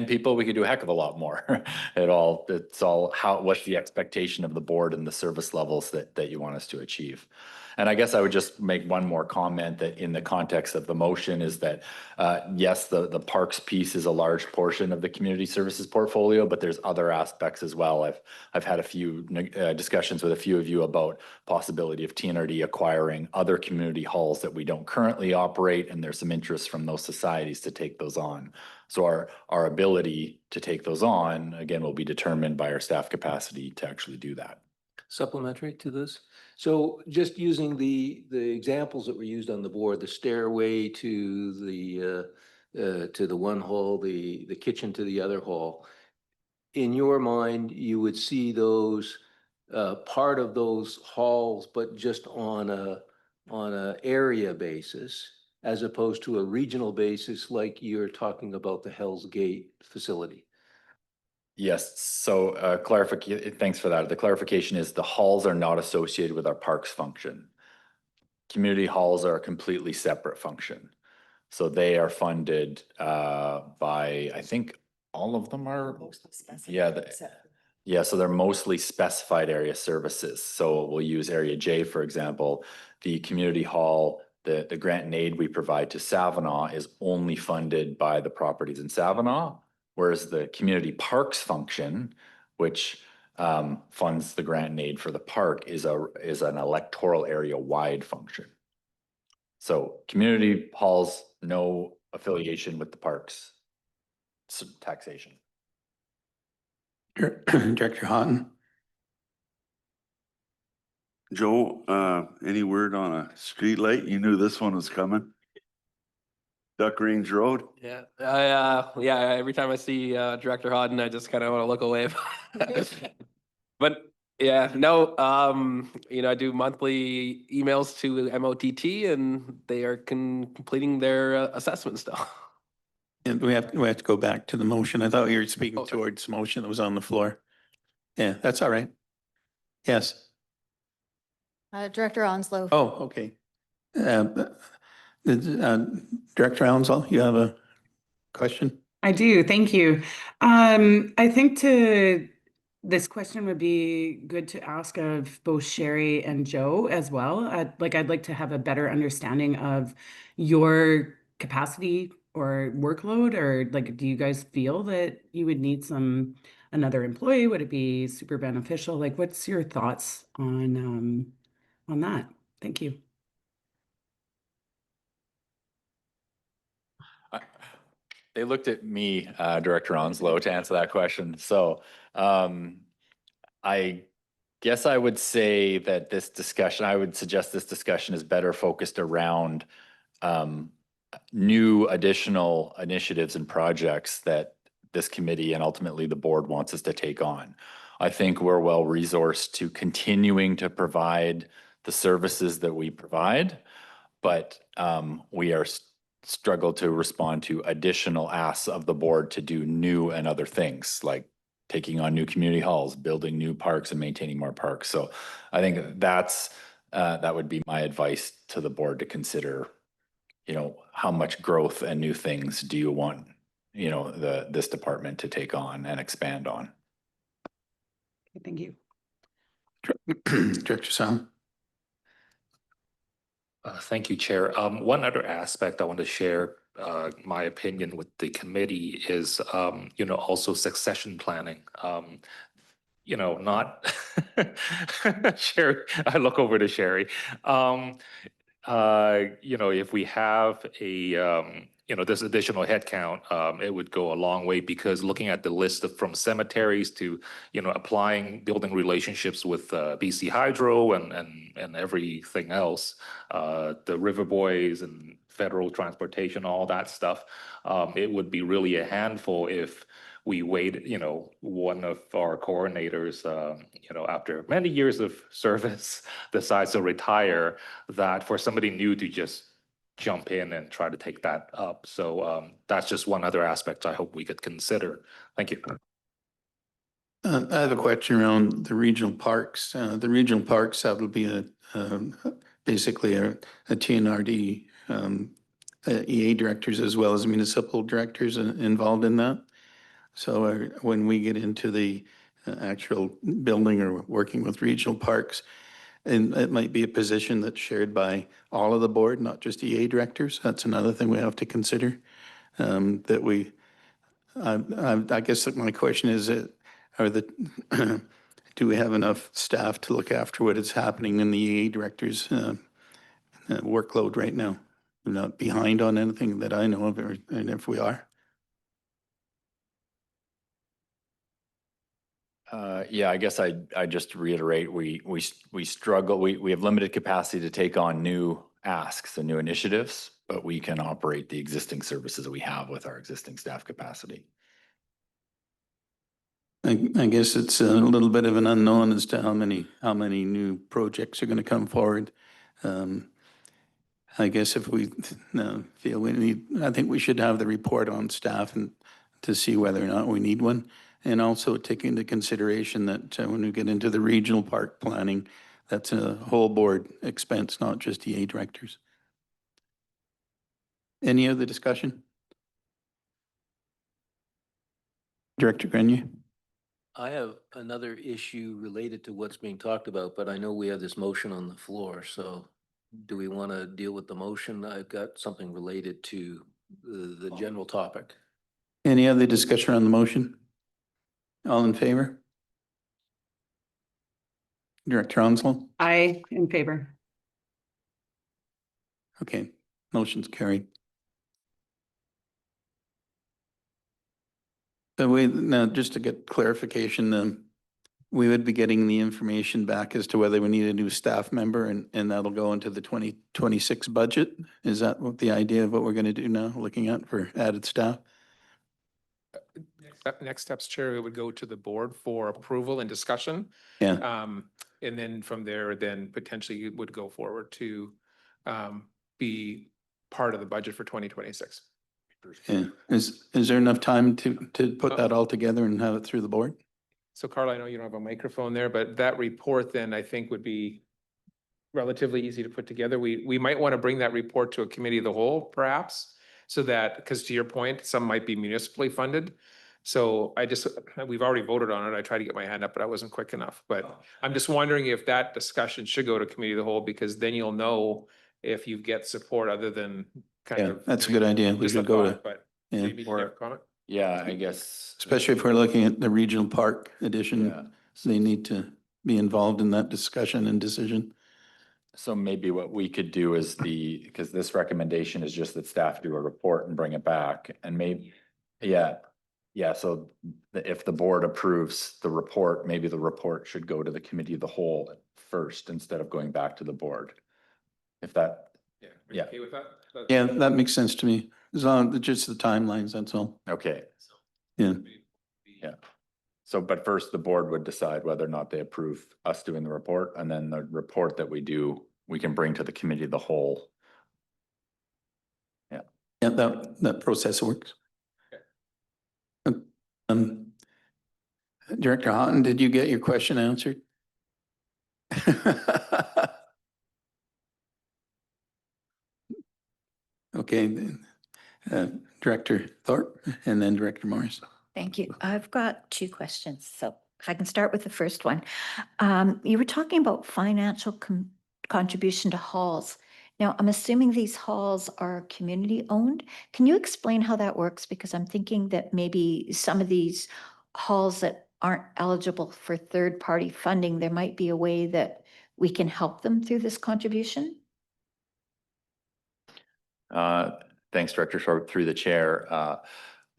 people, we could do a heck of a lot more. It's all what's the expectation of the board and the service levels that you want us to achieve. And I guess I would just make one more comment that in the context of the motion is that, yes, the parks piece is a large portion of the community services portfolio, but there's other aspects as well. I've had a few discussions with a few of you about possibility of TNRD acquiring other community halls that we don't currently operate, and there's some interest from those societies to take those on. So our ability to take those on, again, will be determined by our staff capacity to actually do that. Supplementary to this. So just using the examples that were used on the board, the stairway to the one hall, the kitchen to the other hall. In your mind, you would see those part of those halls, but just on a area basis, as opposed to a regional basis, like you're talking about the Hell's Gate facility. Yes, so clarification, thanks for that. The clarification is the halls are not associated with our parks function. Community halls are a completely separate function. So they are funded by, I think all of them are, yeah, so they're mostly specified area services. So we'll use Area J, for example. The community hall, the grant and aid we provide to Savinaw is only funded by the properties in Savinaw, whereas the community parks function, which funds the grant and aid for the park, is an electoral area wide function. So community halls, no affiliation with the parks taxation. Director Houghton. Joe, any word on a street light? You knew this one was coming? Duck Range Road? Yeah, yeah, every time I see Director Hodden, I just kind of want to look away. But yeah, no, I do monthly emails to MOTT and they are completing their assessment still. And we have to go back to the motion. I thought you were speaking Oh, sorry. towards the motion that was on the floor. Yeah, that's all right. Yes. Director Onslow. Oh, okay. Director Onslow, you have a question? I do, thank you. I think this question would be good to ask of both Sherry and Joe as well. I'd like to have a better understanding of your capacity or workload, or do you guys feel that you would need another employee? Would it be super beneficial? What's your thoughts on that? Thank you. They looked at me, Director Onslow, to answer that question. So I guess I would say that I would suggest this discussion is better focused around new additional initiatives and projects that this committee and ultimately the board wants us to take on. I think we're well resourced to continuing to provide the services that we provide, but we are struggle to respond to additional asks of the board to do new and other things, like taking on new community halls, building new parks and maintaining more parks. So I think that would be my advice to the board to consider, how much growth and new things do you want, this department to take on and expand on. Thank you. Director Song. Thank you, Chair. One other aspect I want to share my opinion with the committee is, also succession planning. Not Sherry. I look over to Sherry. If we have this additional headcount, it would go a long way, because looking at the list from cemeteries to, building relationships with BC Hydro and everything else, the River Boys and federal transportation, all that stuff, it would be really a handful if we wait, one of our coordinators, after many years of service decides to retire, that for somebody new to just jump in and try to take that up. So that's just one other aspect I hope we could consider. Thank you. I have a question around the regional parks. The regional parks, that will be basically a TNRD EA directors as well as municipal directors involved in that. So when we get into the actual building or working with regional parks, And it might be a position that's shared by all of the board, not just EA directors. That's another thing we have to consider. That we, I guess that my question is, are the, do we have enough staff to look after what is happening in the EA directors' workload right now? We're not behind on anything that I know of, and if we are. Yeah, I guess I just reiterate, we struggle, we have limited capacity to take on new asks and new initiatives, but we can operate the existing services that we have with our existing staff capacity. I guess it's a little bit of an unknown as to how many new projects are going to come forward. I guess if we feel we need, I think we should have the report on staff and to see whether or not we need one. And also take into consideration that when we get into the regional park planning, that's a whole board expense, not just EA directors. Any other discussion? Director Grenier? I have another issue related to what's being talked about, but I know we have this motion on the floor, so do we want to deal with the motion? I've got something related to the general topic. Any other discussion on the motion? All in favor? Director Onslow? I in favor. Okay, motion's carried. So now just to get clarification, we would be getting the information back as to whether we need a new staff member and that'll go into the 2026 budget. Is that what the idea of what we're going to do now, looking at for added staff? Next steps, Chair, it would go to the board for approval and discussion. Yeah. And then from there, then potentially it would go forward to be part of the budget for 2026. Yeah. Is there enough time to put that all together and have it through the board? So Carl, I know you don't have a microphone there, but that report then I think would be relatively easy to put together. We might want to bring that report to a committee of the whole perhaps, so that, because to your point, some might be municipally funded. So we've already voted on it. I tried to get my hand up, but I wasn't quick enough. But I'm just wondering if that discussion should go to committee of the whole, because then you'll know if you get support other than kind Yeah, of. that's a good idea. We Just a should go to, thought, but yeah. maybe you have a comment? Yeah, I guess. Especially if we're looking at the regional park Yeah. edition, they need to be involved in that discussion and decision. So maybe what we could do is because this recommendation is just that staff do a report and bring it back, and maybe, yeah, so if the board approves the report, maybe the report should go to the committee of the whole first instead of going back to the board. If that, Yeah. Are you Yeah. okay with that? Yeah, that makes sense to me. As long as just the timelines, that's all. okay, Yeah. yeah. So, but first the board would decide whether or not they approve us doing the report, and then the report that we do, we can bring to the committee of the whole. Yeah, that process works. Director Houghton, did you get your question answered? Okay, then, Director Thorpe and then Director Morris. Thank you. I've got two questions. So if I can start with the first one. You were talking about financial contribution to halls. Now, I'm assuming these halls are community owned. Can you explain how that works? Because I'm thinking that maybe some of these halls that aren't eligible for third-party funding, there might be a way that we can help them through this contribution? Thanks, Director Thorpe, through the chair.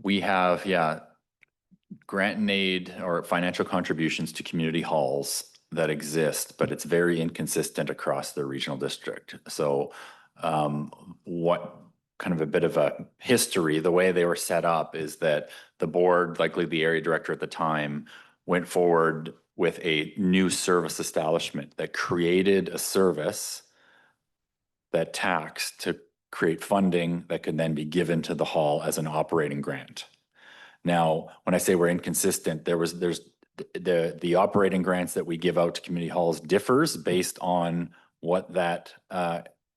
We have, grant and aid or financial contributions to community halls that exist, but it's very inconsistent across the regional district. So what kind of a bit of a history, the way they were set up is that the board, likely the area director at the time, went forward with a new service establishment that created a service that taxed to create funding that could then be given to the hall as an operating grant. Now, when I say we're inconsistent, there's the operating grants that we give out to community halls differs based on what that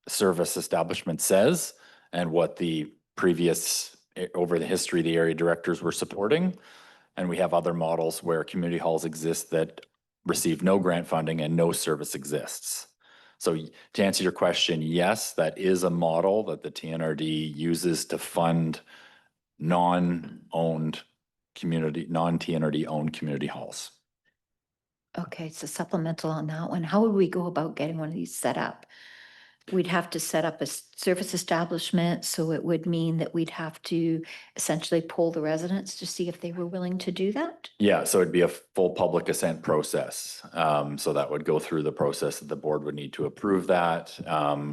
service establishment says and what the previous, over the history, the area directors were supporting. And we have other models where community halls exist that receive no grant funding and no service exists. So to answer your question, yes, that is a model that the TNRD uses to fund non-TNRD owned community halls. Okay, so supplemental on that one. How would we go about getting one of these set up? We'd have to set up a service establishment, so it would mean that we'd have to essentially poll the residents to see if they were willing to do that? Yeah, so it'd be a full public assent process. So that would go through the process that the board would need to approve that.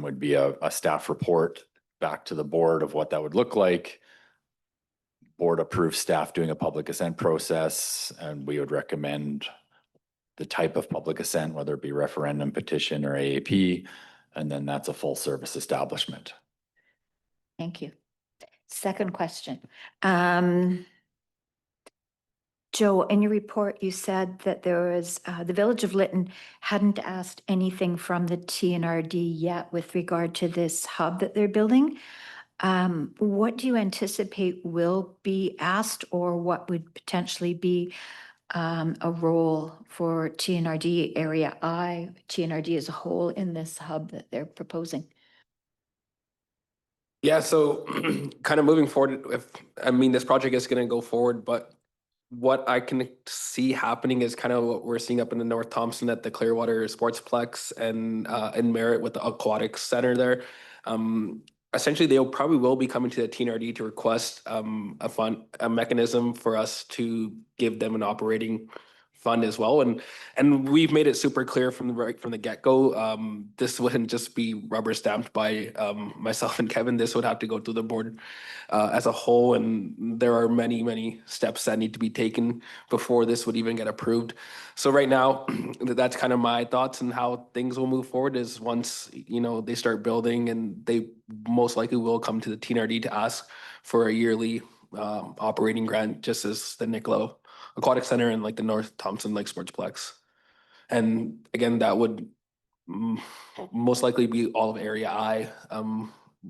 Would be a staff report back to the board of what that would look like. Board approved staff doing a public assent process, and we would recommend the type of public assent, whether it be referendum, petition, or AAP, and then that's a full service establishment. Thank you. Second question. Joe, in your report, you said that there was, the Village of Lytton hadn't asked anything from the TNRD yet with regard to this hub that they're building. What do you anticipate will be asked, or what would potentially be a role for TNRD Area I, TNRD as a whole in this hub that they're proposing? Yeah, so kind of moving forward, this project is going to go forward, but what I can see happening is kind of what we're seeing up in the North Thompson at the Clearwater Sportsplex and in Merritt with the aquatics center there. Essentially, they probably will be coming to the TNRD to request a mechanism for us to give them an operating fund as well, and we've made it super clear from the get-go. This wouldn't just be rubber stamped by myself and Kevin. This would have to go through the board as a whole, and there are many steps that need to be taken before this would even get approved. So right now, that's kind of my thoughts on how things will move forward. Is once they start building, and they most likely will come to the TNRD to ask for a yearly operating grant, just as the Nicola Aquatic Center and like the North Thompson Lake Sportsplex. And again, that would most likely be all of Area I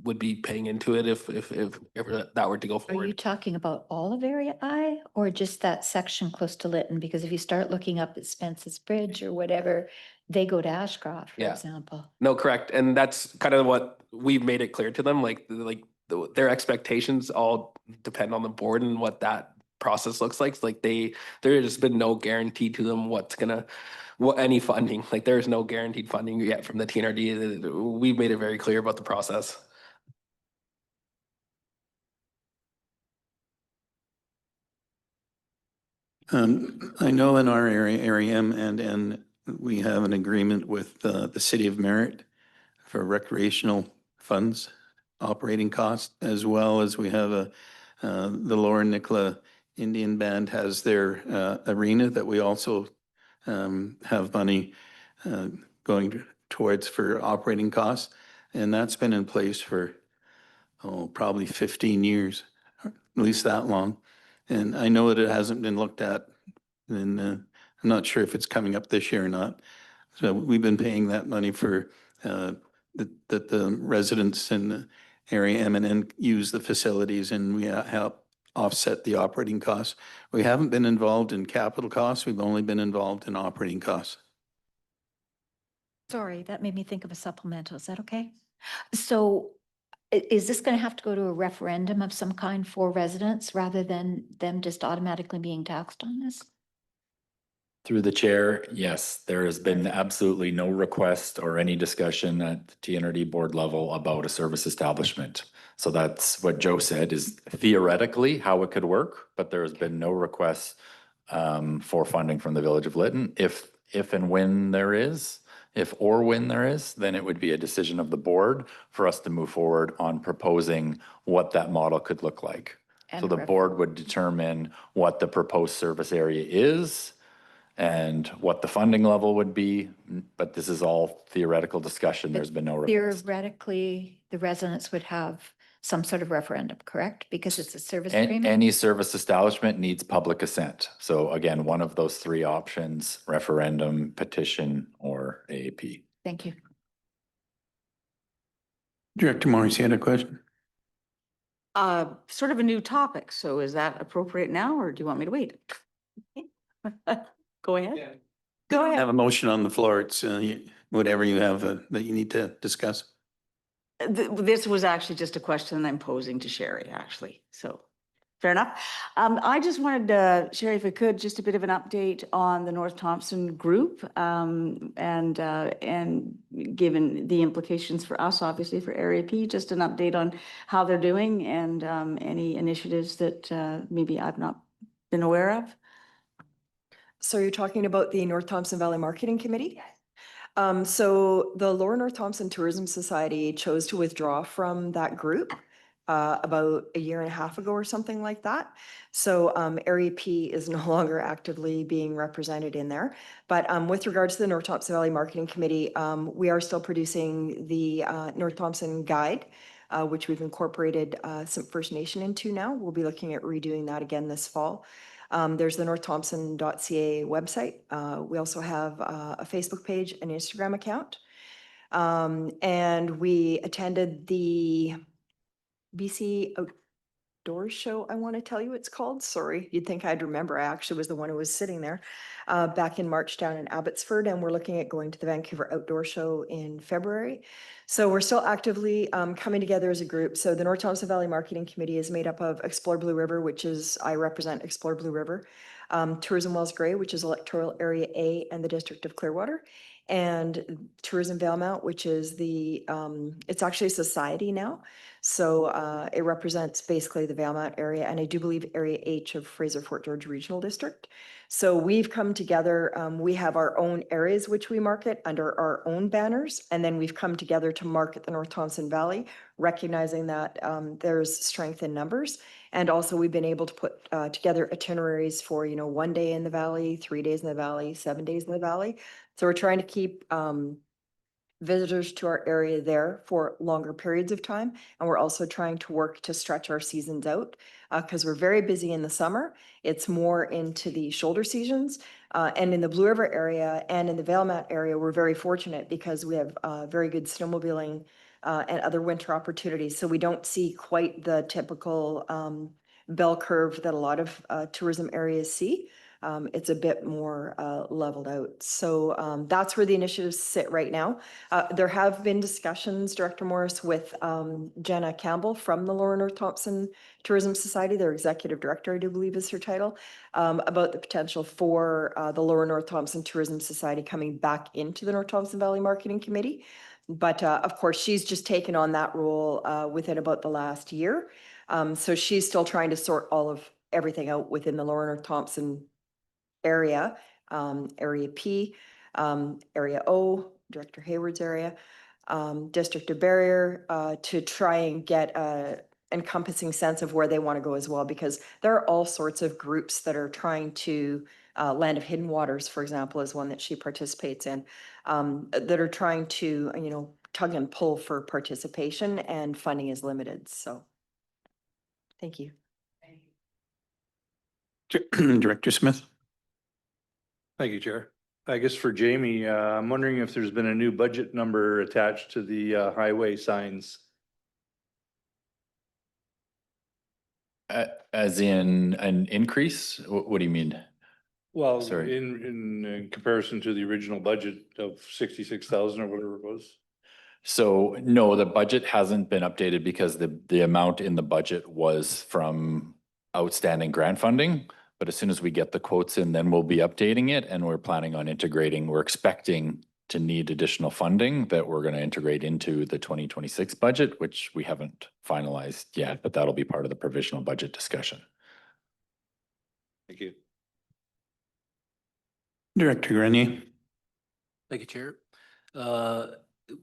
would be paying into it if ever that were to go Are you forward. talking about all of Area I, or just that section close to Lytton? Because if you start looking up at Spence's Bridge or whatever, they go to Ashcroft, for Yeah. example. No, correct. And that's kind of what we've made it clear to them, their expectations all depend on the board and what that process looks like. There has been no guarantee to them any funding. There is no guaranteed funding yet from the TNRD. We've made it very clear about the process. I know in our area M and N, we have an agreement with the city of Merritt for recreational funds, operating costs, as well as we have the Lower Nicola Indian Band has their arena that we also have money going towards for operating costs. And that's been in place for, probably 15 years, or at least that long. And I know that it hasn't been looked at, and I'm not sure if it's coming up this year or not. So we've been paying that money for that the residents in the area M and N use the facilities, and we help offset the operating costs. We haven't been involved in capital costs. We've only been involved in operating costs. Sorry, that made me think of a supplemental. Is that okay? So is this going to have to go to a referendum of some kind for residents rather than them just automatically being taxed on this? Through the chair, yes, there has been absolutely no request or any discussion at the TNRD board level about a service establishment. So that's what Joe said is theoretically how it could work, but there has been no request for funding from the Village of Lytton. If and when there is, then it would be a decision of the board for us to move forward on proposing what that model could look like. So the board would determine what the proposed service area is and what the funding level would be, but this is all theoretical discussion. There's been no request. Theoretically, the residents would have some sort of referendum, correct? Because it's a service agreement? Any service establishment needs public assent. So again, one of those three options, referendum, petition, or AAP. Thank you. Director Morris, you had a question? Sort of a new topic. So is that appropriate now, or do you want me to wait? Go ahead. Go ahead. Have a motion on the floor. It's whatever you have that you need to discuss. This was actually just a question I'm posing to Sherry, actually, so fair enough. I just wanted to, Sherry, if I could, just a bit of an update on the North Thompson group, and given the implications for us, obviously for Area P, just an update on how they're doing and any initiatives that maybe I've not been aware of. So you're talking about the North Thompson Valley Marketing Committee? So the Lower North Thompson Tourism Society chose to withdraw from that group about a year and a half ago or something like that. So Area P is no longer actively being represented in there. But with regards to the North Thompson Valley Marketing Committee, we are still producing the North Thompson Guide, which we've incorporated some First Nation into now. We'll be looking at redoing that again this fall. There's the norththompson.ca website. We also have a Facebook page, an Instagram account. And we attended the BC Outdoors Show, I want to tell you it's called. Sorry, you'd think I'd remember. I actually was the one who was sitting there back in March down in Abbotsford, and we're looking at going to the Vancouver Outdoor Show in February. So we're still actively coming together as a group. So the North Thompson Valley Marketing Committee is made up of Explore Blue River, which is, I represent Explore Blue River, Tourism Wells Grey, which is Electoral Area A and the District of Clearwater, and Tourism Valemount, which is the, it's actually a society now. So it represents basically the Valemount area, and I do believe Area H of Fraser Fort George Regional District. So we've come together, we have our own areas which we market under our own banners, and then we've come together to market the North Thompson Valley, recognizing that there's strength in numbers. And also we've been able to put together itineraries for, 1 day in the valley, 3 days in the valley, 7 days in the valley. So we're trying to keep visitors to our area there for longer periods of time. And we're also trying to work to stretch our seasons out because we're very busy in the summer. It's more into the shoulder seasons. And in the Blue River area and in the Valemount area, we're very fortunate because we have very good snowmobiling and other winter opportunities. So we don't see quite the typical bell curve that a lot of tourism areas see. It's a bit more leveled out. So that's where the initiatives sit right now. There have been discussions, Director Morris, with Jenna Campbell from the Lower North Thompson Tourism Society, their executive director, I do believe is her title, about the potential for the Lower North Thompson Tourism Society coming back into the North Thompson Valley Marketing Committee. But of course, she's just taken on that role within about the last year. So she's still trying to sort all of everything out within the Lower North Thompson area, Area P, Area O, Director Hayward's area, District of Barrier, to try and get a encompassing sense of where they want to go as well, because there are all sorts of groups that are trying to, Land of Hidden Waters, for example, is one that she participates in, that are trying to, tug and pull for participation, and funding is limited. So thank you. Director Smith. Thank you, Chair. I guess for Jamie, I'm wondering if there's been a new budget number attached to the highway signs. As in an increase? What do you mean? Well, Sorry. in comparison to the original budget of 66,000 or whatever it was. So no, the budget hasn't been updated because the amount in the budget was from outstanding grant funding. But as soon as we get the quotes in, then we'll be updating it, and we're planning on integrating. We're expecting to need additional funding that we're going to integrate into the 2026 budget, which we haven't finalized yet, but that'll be part of the provisional budget discussion. Thank you. Director Grenier. Thank you, Chair. I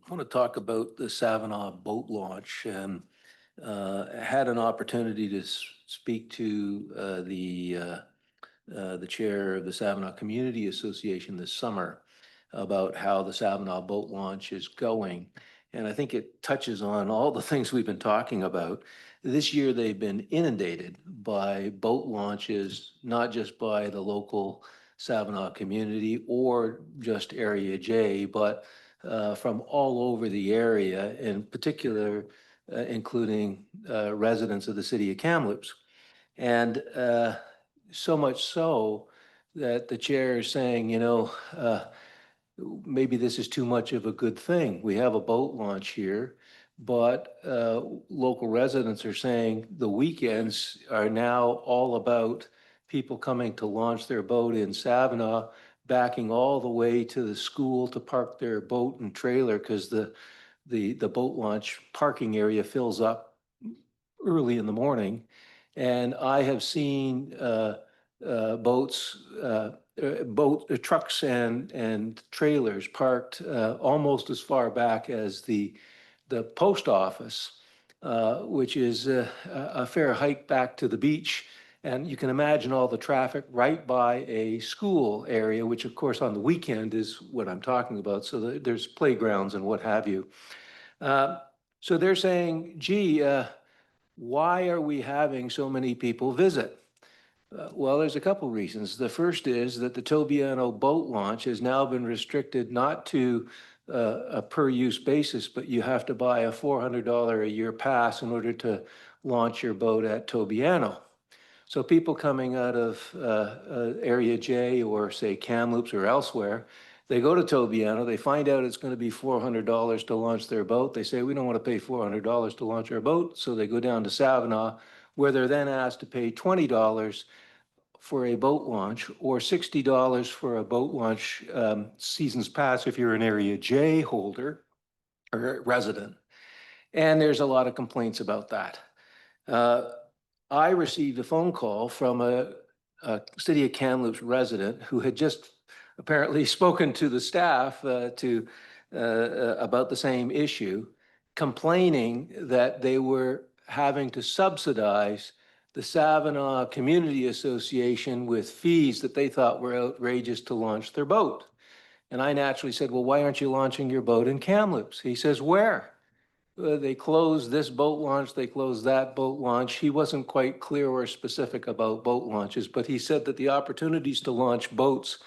want to talk about the Savanaugh boat launch. Had an opportunity to speak to the chair of the Savanaugh Community Association this summer about how the Savanaugh boat launch is going. And I think it touches on all the things we've been talking about. This year, they've been inundated by boat launches, not just by the local Savanaugh community or just Area J, but from all over the area, in particular, including residents of the city of Kamloops. And so much so that the chair is saying, maybe this is too much of a good thing. We have a boat launch here, but local residents are saying the weekends are now all about people coming to launch their boat in Savona, backing all the way to the school to park their boat and trailer because the boat launch parking area fills up early in the morning. And I have seen trucks and trailers parked almost as far back as the post office, which is a fair hike back to the beach. And you can imagine all the traffic right by a school area, which of course on the weekend is what I'm talking about. So there's playgrounds and what have you. So they're saying, gee, why are we having so many people visit? Well, there's a couple reasons. The first is that the Tobiano boat launch has now been restricted not to a per-use basis, but you have to buy a $400 a year pass in order to launch your boat at Tobiano. So people coming out of Area J or say Kamloops or elsewhere, they go to Tobiano, they find out it's going to be $400 to launch their boat. They say, we don't want to pay $400 to launch our boat. So they go down to Savona, where they're then asked to pay $20 for a boat launch or $60 for a boat launch season's pass if you're an Area J holder or resident. And there's a lot of complaints about that. I received a phone call from a City of Kamloops resident who had just apparently spoken to the staff about the same issue, complaining that they were having to subsidize the Savona Community Association with fees that they thought were outrageous to launch their boat. And I naturally said, well, why aren't you launching your boat in Kamloops? He says, where? They closed this boat launch, they closed that boat launch. He wasn't quite clear or specific about boat launches, but he said that the opportunities to launch boats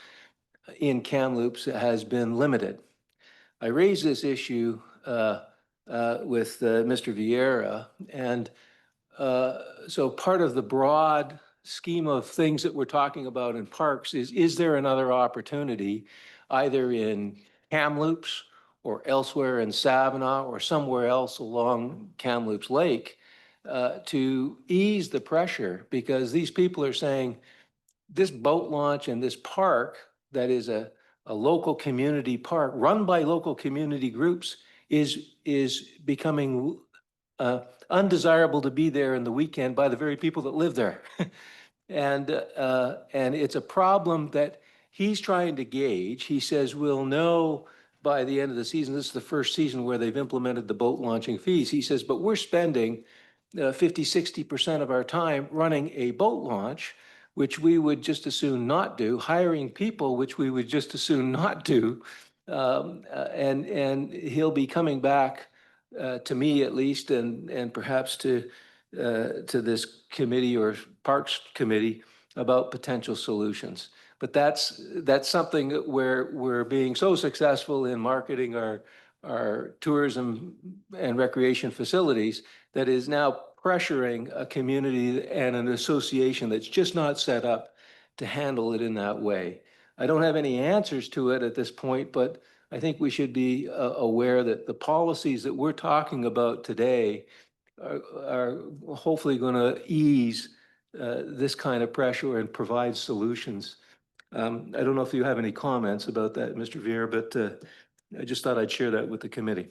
in Kamloops has been limited. I raised this issue with Mr. Vieira, and so part of the broad scheme of things that we're talking about in parks is there another opportunity either in Kamloops or elsewhere in Savona or somewhere else along Kamloops Lake to ease the pressure? Because these people are saying this boat launch and this park that is a local community park run by local community groups is becoming undesirable to be there in the weekend by the very people that live there. And it's a problem that he's trying to gauge. He says, we'll know by the end of the season. This is the first season where they've implemented the boat launching fees. He says, but we're spending 50, 60% of our time running a boat launch, which we would just as soon not do, hiring people, which we would just as soon not do. And he'll be coming back to me at least, and perhaps to this committee or Parks Committee about potential solutions. But that's something where we're being so successful in marketing our tourism and recreation facilities that is now pressuring a community and an association that's just not set up to handle it in that way. I don't have any answers to it at this point, but I think we should be aware that the policies that we're talking about today are hopefully going to ease this kind of pressure and provide solutions. I don't know if you have any comments about that, Mr. Vieira, but I just thought I'd share that with the committee.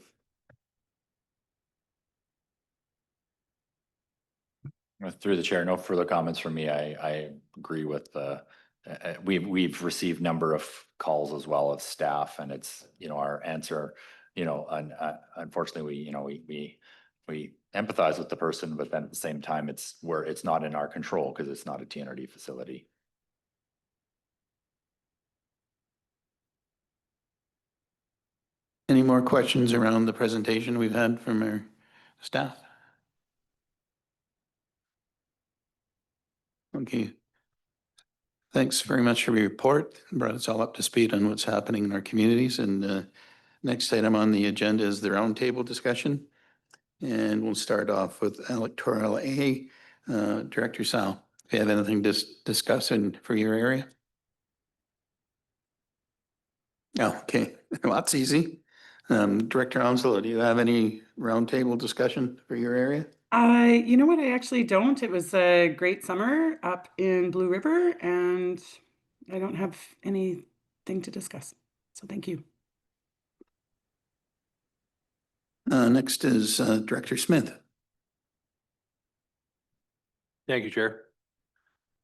Through the chair, no further comments from me. I agree with we've received number of calls as well as staff, and it's, our answer, unfortunately, we empathize with the person, but then at the same time, it's not in our control because it's not a TNRD facility. Any more questions around the presentation we've had from our staff? Okay. Thanks very much for your report. Brought us all up to speed on what's happening in our communities. And next item on the agenda is the roundtable discussion. And we'll start off with Electoral A. Director Sal, if you have anything to discuss for your area? Oh, okay, well, that's easy. Director Onslow, do you have any roundtable discussion for your area? You know what? I actually don't. It was a great summer up in Blue River, and I don't have anything to discuss. So thank you. Next is Director Smith. Thank you, Chair.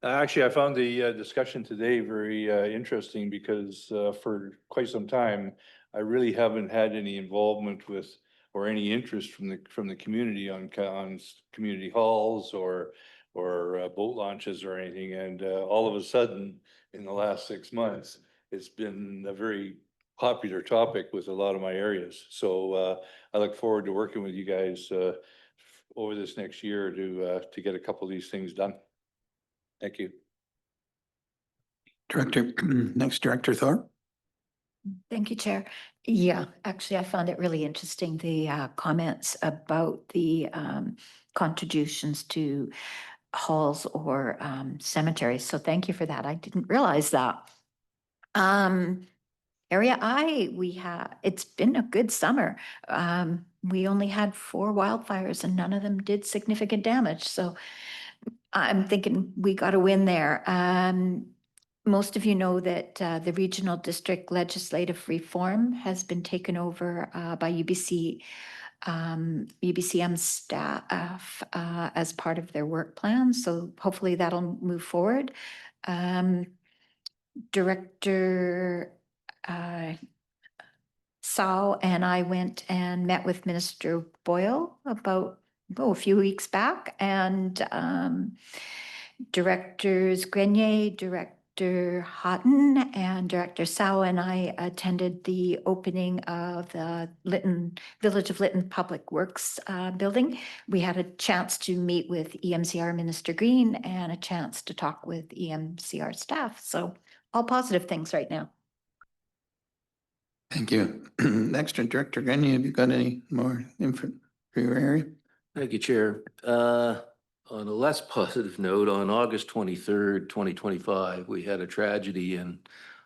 Actually, I found the discussion today very interesting because for quite some time, I really haven't had any involvement with or any interest from the community on community halls or boat launches or anything. And all of a sudden, in the last 6 months, it's been a very popular topic with a lot of my areas. So I look forward to working with you guys over this next year to get a couple of these things done. Thank you. Next Director Thorpe. Thank you, Chair. Yeah, actually, I found it really interesting, the comments about the contributions to halls or cemeteries. So thank you for that. I didn't realize that. Area I, it's been a good summer. We only had 4 wildfires and none of them did significant damage. So I'm thinking we got a win there. Most of you know that the regional district legislative reform has been taken over by UBCM staff as part of their work plan. So hopefully that'll move forward. Director Sao and I went and met with Minister Boyle about a few weeks back, and Directors Grenier, Director Houghton, and Director Sao and I attended the opening of the Village of Lytton Public Works building. We had a chance to meet with EMCR Minister Green and a chance to talk with EMCR staff. So all positive things right now. Thank you. Next, Director Grenier, have you got any more info for your area? Thank you, Chair. On a less positive note, on August 23rd, 2025, we had a tragedy in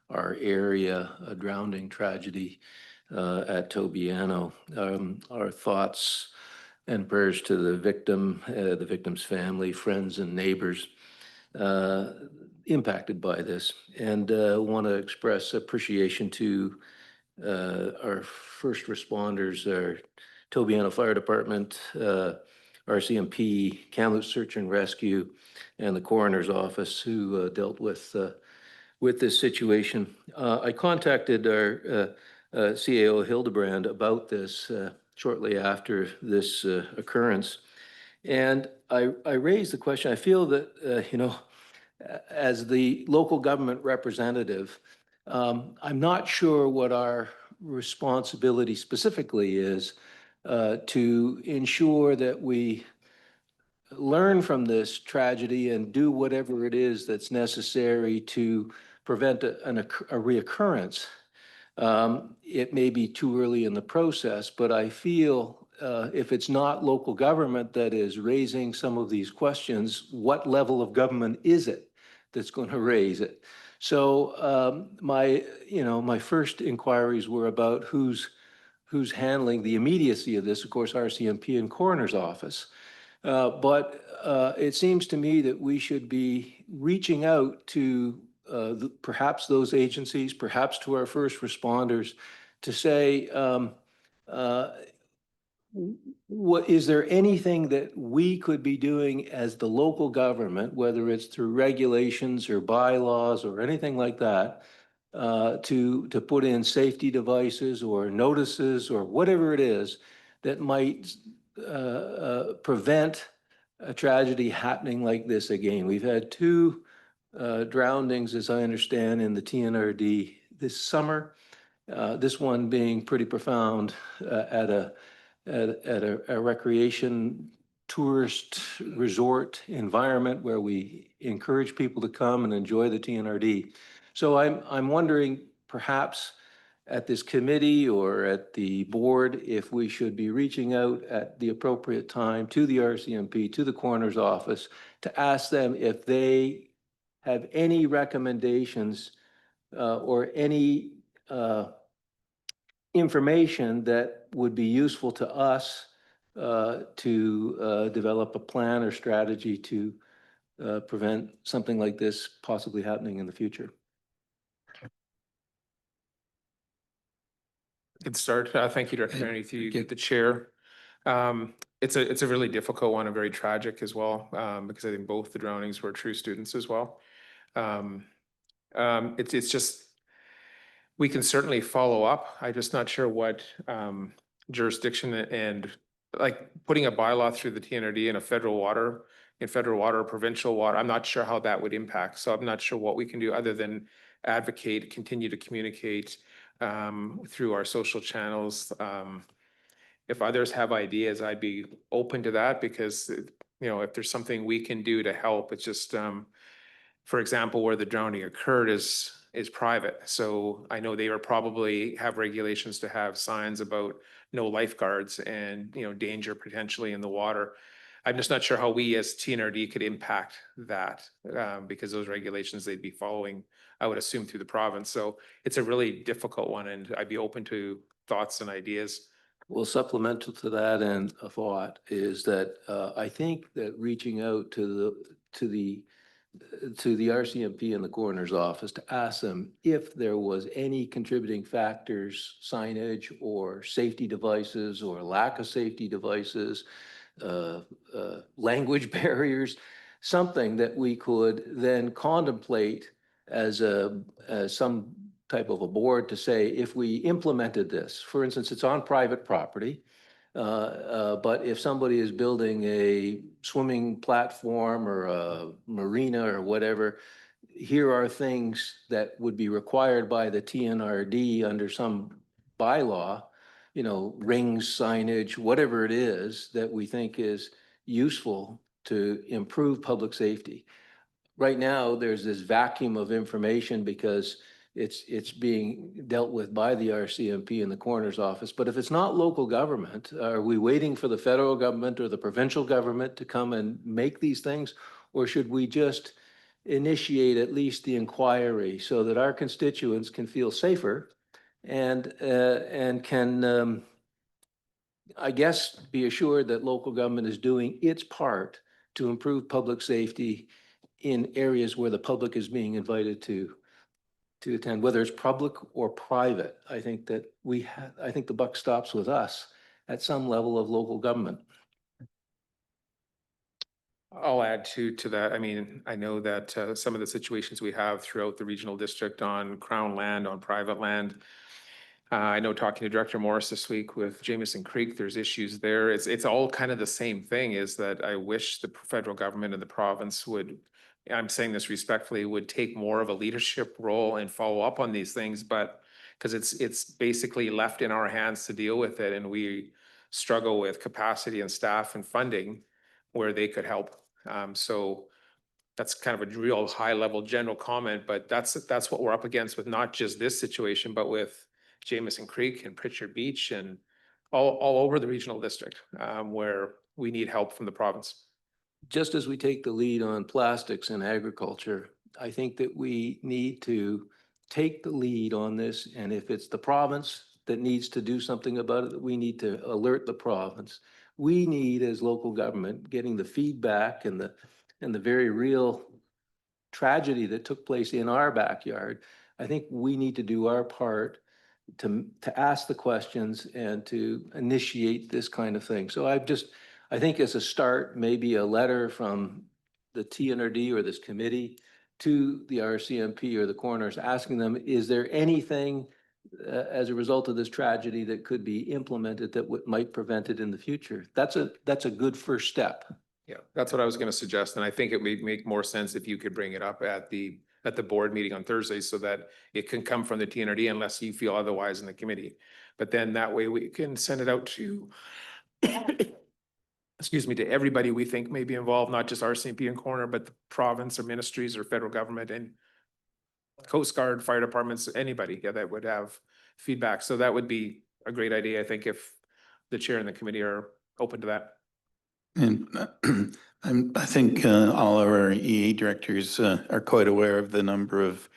our area, a drowning tragedy at Tobiano. Our thoughts and prayers to the victim's family, friends, and neighbors impacted by this. And want to express appreciation to our first responders, our Tobiano Fire Department, RCMP, Kamloops Search and Rescue, and the Coroner's Office who dealt with this situation. I contacted our CAO Hildebrand about this shortly after this occurrence, and I raised the question. I feel that as the local government representative, I'm not sure what our responsibility specifically is to ensure that we learn from this tragedy and do whatever it is that's necessary to prevent a reoccurrence. It may be too early in the process, but I feel if it's not local government that is raising some of these questions, what level of government is it that's going to raise it? So my first inquiries were about who's handling the immediacy of this, of course, RCMP and Coroner's Office. But it seems to me that we should be reaching out to perhaps those agencies, perhaps to our first responders, to say, what is there anything that we could be doing as the local government, whether it's through regulations or bylaws or anything like that, to put in safety devices or notices or whatever it is that might prevent a tragedy happening like this again. We've had 2 drownings, as I understand, in the TNRD this summer. This one being pretty profound at a recreation tourist resort environment where we encourage people to come and enjoy the TNRD. So I'm wondering, perhaps at this committee or at the board, if we should be reaching out at the appropriate time to the RCMP, to the Coroner's Office, to ask them if they have any recommendations or any information that would be useful to us to develop a plan or strategy to prevent something like this possibly happening in the future. Good start. Thank you, Director Kennedy, to you, the chair. It's a really difficult one and very tragic as well, because I think both the drownings were true students as well. It's just, we can certainly follow up. I'm just not sure what jurisdiction and like putting a bylaw through the TNRD in a federal water, or provincial water, I'm not sure how that would impact. So I'm not sure what we can do other than advocate, continue to communicate through our social channels. If others have ideas, I'd be open to that because, if there's something we can do to help, it's just, for example, where the drowning occurred is private. So I know they would probably have regulations to have signs about no lifeguards and, danger potentially in the water. I'm just not sure how we as TNRD could impact that because those regulations they'd be following, I would assume, through the province. So it's a really difficult one, and I'd be open to thoughts and ideas. Well, supplemental to that and a thought is that I think that reaching out to the RCMP and the coroner's office to ask them if there was any contributing factors, signage or safety devices or lack of safety devices, language barriers, something that we could then contemplate as some type of a board to say, if we implemented this, for instance, it's on private property, but if somebody is building a swimming platform or a marina or whatever, here are things that would be required by the TNRD under some bylaw, rings, signage, whatever it is that we think is useful to improve public safety. Right now, there's this vacuum of information because it's being dealt with by the RCMP and the coroner's office. But if it's not local government, are we waiting for the federal government or the provincial government to come and make these things? Or should we just initiate at least the inquiry so that our constituents can feel safer and can, I guess, be assured that local government is doing its part to improve public safety in areas where the public is being invited to attend, whether it's public or private. I think that I think the buck stops with us at some level of local government. I'll add to that. I mean, I know that some of the situations we have throughout the regional district on Crown land, on private land, I know talking to Director Morris this week with Jameson Creek, there's issues there. It's all kind of the same thing, is that I wish the federal government and the province would, I'm saying this respectfully, would take more of a leadership role and follow up on these things, but because it's basically left in our hands to deal with it, and we struggle with capacity and staff and funding where they could help. So that's kind of a real high level general comment, but that's what we're up against with not just this situation, but with Jameson Creek and Pritchard Beach and all over the regional district, where we need help from the province. Just as we take the lead on plastics in agriculture, I think that we need to take the lead on this. And if it's the province that needs to do something about it, we need to alert the province. We need, as local government, getting the feedback and the very real tragedy that took place in our backyard. I think we need to do our part to ask the questions and to initiate this kind of thing. So I think as a start, maybe a letter from the TNRD or this committee to the RCMP or the coroners, asking them, is there anything as a result of this tragedy that could be implemented that might prevent it in the future? That's a good first step. Yeah, that's what I was going to suggest. And I think it would make more sense if you could bring it up at the board meeting on Thursday so that it can come from the TNRD unless you feel otherwise in the committee. But then that way we can send it out to, excuse me, to everybody we think may be involved, not just RCMP and coroner, but the province or ministries or federal government and Coast Guard, fire departments, anybody that would have feedback. So that would be a great idea, I think, if the chair and the committee are open to that. And I think all of our EA directors are quite aware of the number of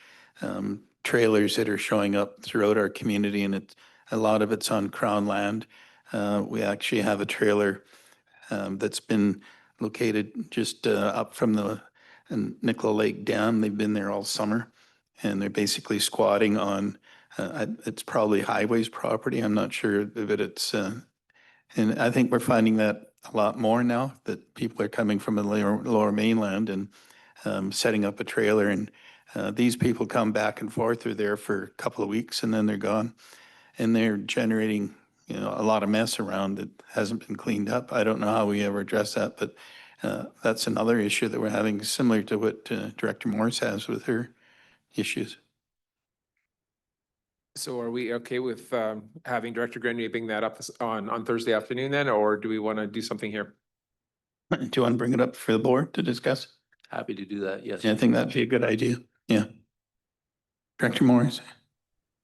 trailers that are showing up throughout our community, and a lot of it's on Crown land. We actually have a trailer that's been located just up from the Nicola Lake Dam. They've been there all summer, and they're basically squatting on, it's probably highways property. I'm not sure, but and I think we're finding that a lot more now, that people are coming from the lower mainland and setting up a trailer, and these people come back and forth. They're there for a couple of weeks and then they're gone, and they're generating, a lot of mess around that hasn't been cleaned up. I don't know how we ever address that, but that's another issue that we're having, similar to what Director Morris has with her issues. So are we okay with having Director Grenier bring that up on Thursday afternoon then, or do we want to do something here? Do you want to bring it up for the board to discuss? Happy to do that, yes. Yeah, I think that'd be a good idea. Yeah. Director Morris?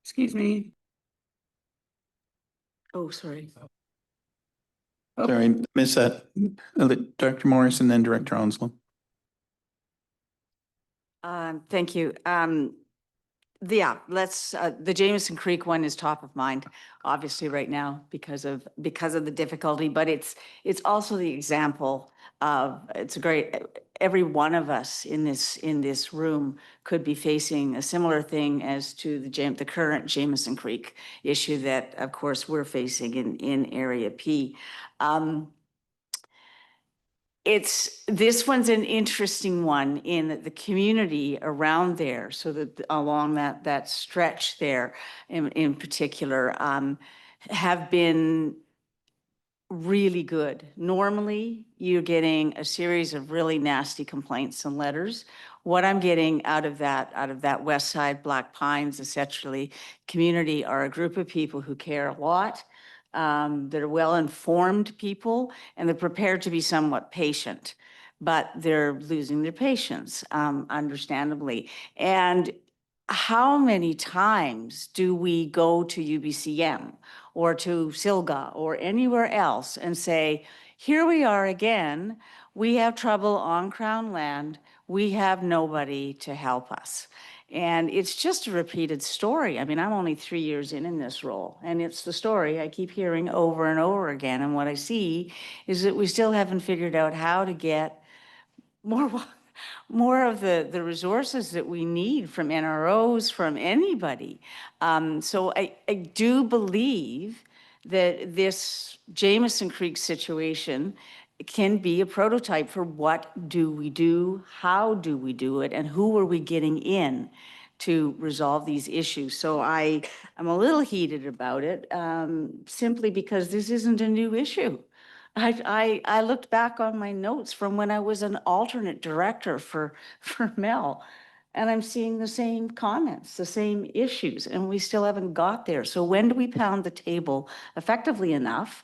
Excuse me. Oh, sorry. Sorry, miss that. Director Morris and then Director Onslow. Thank you. Yeah, the Jameson Creek one is top of mind, obviously right now because of the difficulty, but it's also the example of, every one of us in this room could be facing a similar thing as to the current Jameson Creek issue that, of course, we're facing in Area P. This one's an interesting one in the community around there, so that along that stretch there in particular, have been really good. Normally, you're getting a series of really nasty complaints and letters. What I'm getting out of that West Side, Black Pines, essentially, community are a group of people who care a lot, that are well-informed people, and they're prepared to be somewhat patient, but they're losing their patience, understandably. And how many times do we go to UBCM or to SILGA or anywhere else and say, here we are again, we have trouble on Crown land, we have nobody to help us. And it's just a repeated story. I mean, I'm only 3 years in this role, and it's the story I keep hearing over and over again. And what I see is that we still haven't figured out how to get more of the resources that we need from NROs, from anybody. So I do believe that this Jameson Creek situation can be a prototype for what do we do, how do we do it, and who are we getting in to resolve these issues. So I'm a little heated about it, simply because this isn't a new issue. I looked back on my notes from when I was an alternate director for Mel, and I'm seeing the same comments, the same issues, and we still haven't got there. So when do we pound the table effectively enough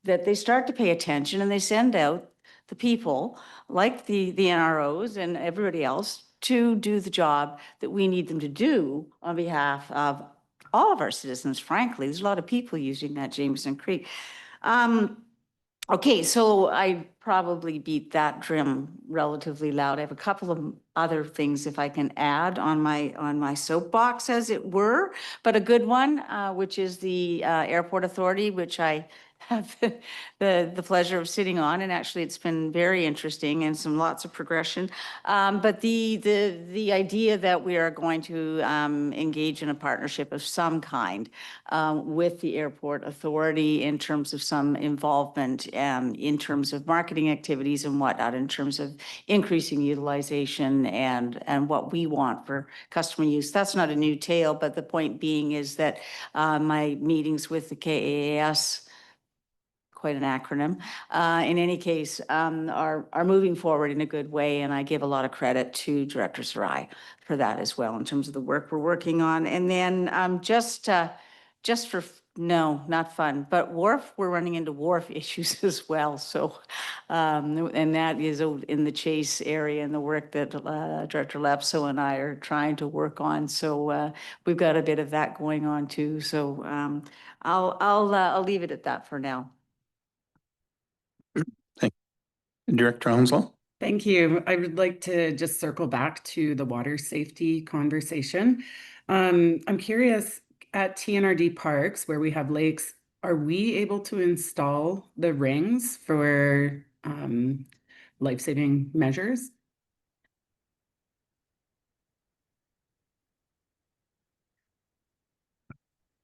that they start to pay attention and they send out the people like the NROs and everybody else to do the job that we need them to do on behalf of all of our citizens, frankly. There's a lot of people using that Jameson Creek. Okay, so I probably beat that drum relatively loud. I have a couple of other things if I can add on my soapbox, as it were, but a good one, which is the Airport Authority, which I have the pleasure of sitting on, and actually it's been very interesting and lots of progression. But the idea that we are going to engage in a partnership of some kind with the Airport Authority in terms of some involvement in terms of marketing activities and whatnot, in terms of increasing utilization and what we want for customer use. That's not a new tale, but the point being is that my meetings with the KAAS, quite an acronym, in any case, are moving forward in a good way. And I give a lot of credit to Director Sarai for that as well, in terms of the work we're working on. And then just for, no, not fun, but wharf, we're running into wharf issues as well. So, and that is in the Chase area and the work that Director Lapso and I are trying to work on. So we've got a bit of that going on too. So I'll leave it at that for now. Thank you. Director Onslow? Thank you. I would like to just circle back to the water safety conversation. I'm curious, at TNRD parks where we have lakes, are we able to install the rings for life-saving measures?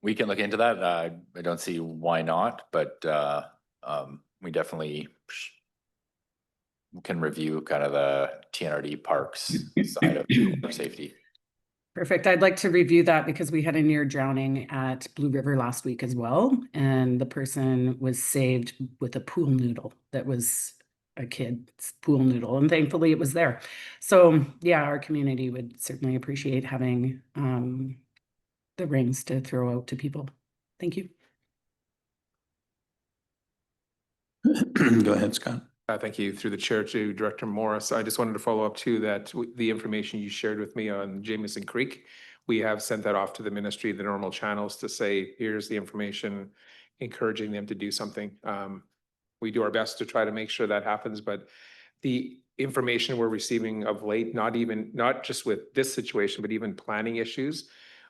We can look into that. I don't see why not, but we definitely can review kind of the TNRD parks side of water safety. Perfect. I'd like to review that because we had a near drowning at Blue River last week as well. And the person was saved with a pool noodle that was a kid's pool noodle. And thankfully it was there. So yeah, our community would certainly appreciate having the rings to throw out to people. Thank you. Go ahead, Scott. Thank you through the chair to Director Morris. I just wanted to follow up too that the information you shared with me on Jameson Creek, we have sent that off to the ministry, the normal channels to say, here's the information, encouraging them to do something. We do our best to try to make sure that happens, but the information we're receiving of late, not just with this situation, but even planning issues,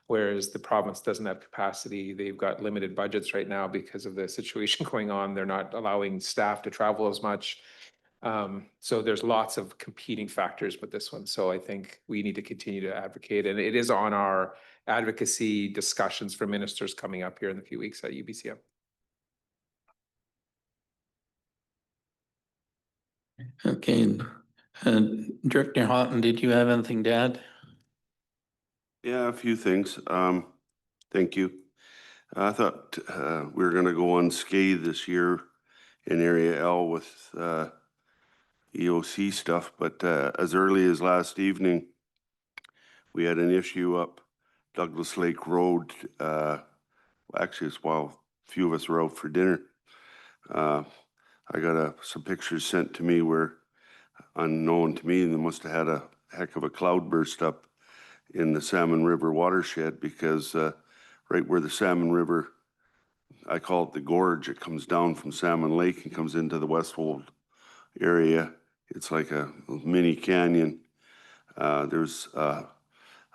whereas the province doesn't have capacity. They've got limited budgets right now because of the situation going on. They're not allowing staff to travel as much. So there's lots of competing factors with this one. So I think we need to continue to advocate, and it is on our advocacy discussions for ministers coming up here in a few weeks at UBCM. Okay. Director Houghton, did you have anything to add? Yeah, a few things. Thank you. I thought we were going to go unscathed this year in Area L with EOC stuff, but as early as last evening, we had an issue up Douglas Lake Road. Actually, it's while a few of us were out for dinner. I got some pictures sent to me where, unknown to me, they must have had a heck of a cloudburst up in the Salmon River watershed, because right where the Salmon River, I call it the gorge, it comes down from Salmon Lake and comes into the Westwold area. It's like a mini canyon. There's a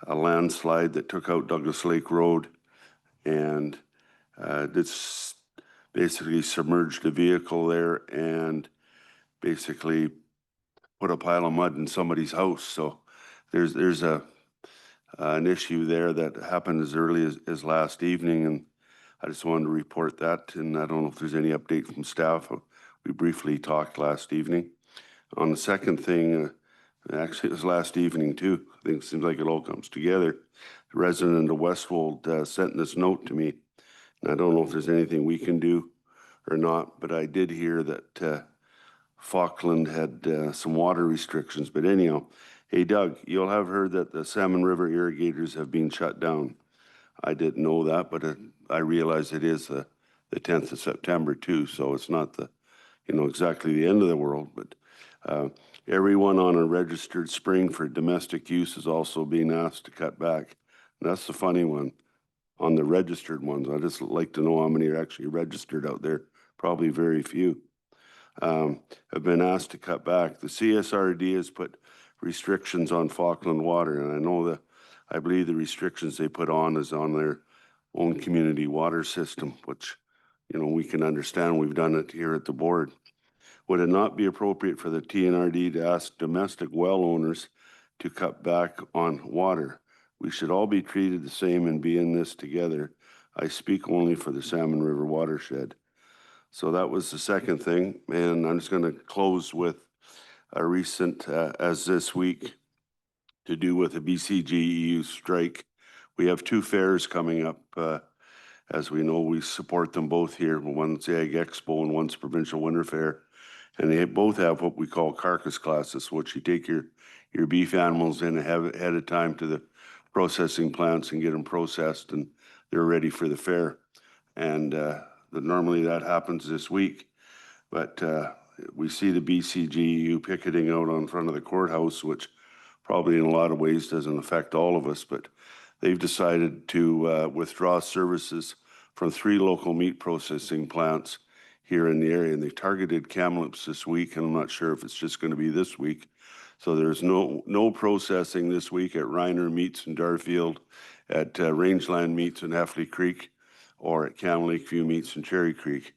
landslide that took out Douglas Lake Road, and this basically submerged a vehicle there and basically put a pile of mud in somebody's house. So there's an issue there that happened as early as last evening, and I just wanted to report that. And I don't know if there's any update from staff. We briefly talked last evening. On the second thing, actually it was last evening too. I think it seems like it all comes together. The resident of Westwold sent this note to me, and I don't know if there's anything we can do or not, but I did hear that Falkland had some water restrictions. But anyhow, hey Doug, you'll have heard that the Salmon River irrigators have been shut down. I didn't know that, but I realize it is the 10th of September too, so it's not exactly the end of the world. But everyone on a registered spring for domestic use is also being asked to cut back. And that's the funny one. On the registered ones, I just like to know how many are actually registered out there. Probably very few. Have been asked to cut back. The CSRD has put restrictions on Falkland water, and I believe the restrictions they put on is on their own community water system, which we can understand. We've done it here at the board. Would it not be appropriate for the TNRD to ask domestic well owners to cut back on water? We should all be treated the same and be in this together. I speak only for the Salmon River watershed. So that was the second thing. And I'm just going to close with a recent, as this week, to do with the BCGEU strike. We have two fairs coming up. As we know, we support them both here. One's Ag Expo and one's Provincial Winter Fair. And they both have what we call carcass classes, which you take your beef animals in ahead of time to the processing plants and get them processed, and they're ready for the fair. And normally that happens this week, but we see the BCGEU picketing out on front of the courthouse, which probably in a lot of ways doesn't affect all of us, but they've decided to withdraw services from 3 local meat processing plants here in the area, and they targeted Kamloops this week, and I'm not sure if it's just going to be this week. So there's no processing this week at Reiner Meats in Darfield, at Rangeland Meats in Heffley Creek, or at Cam Lakeview Meats in Cherry Creek.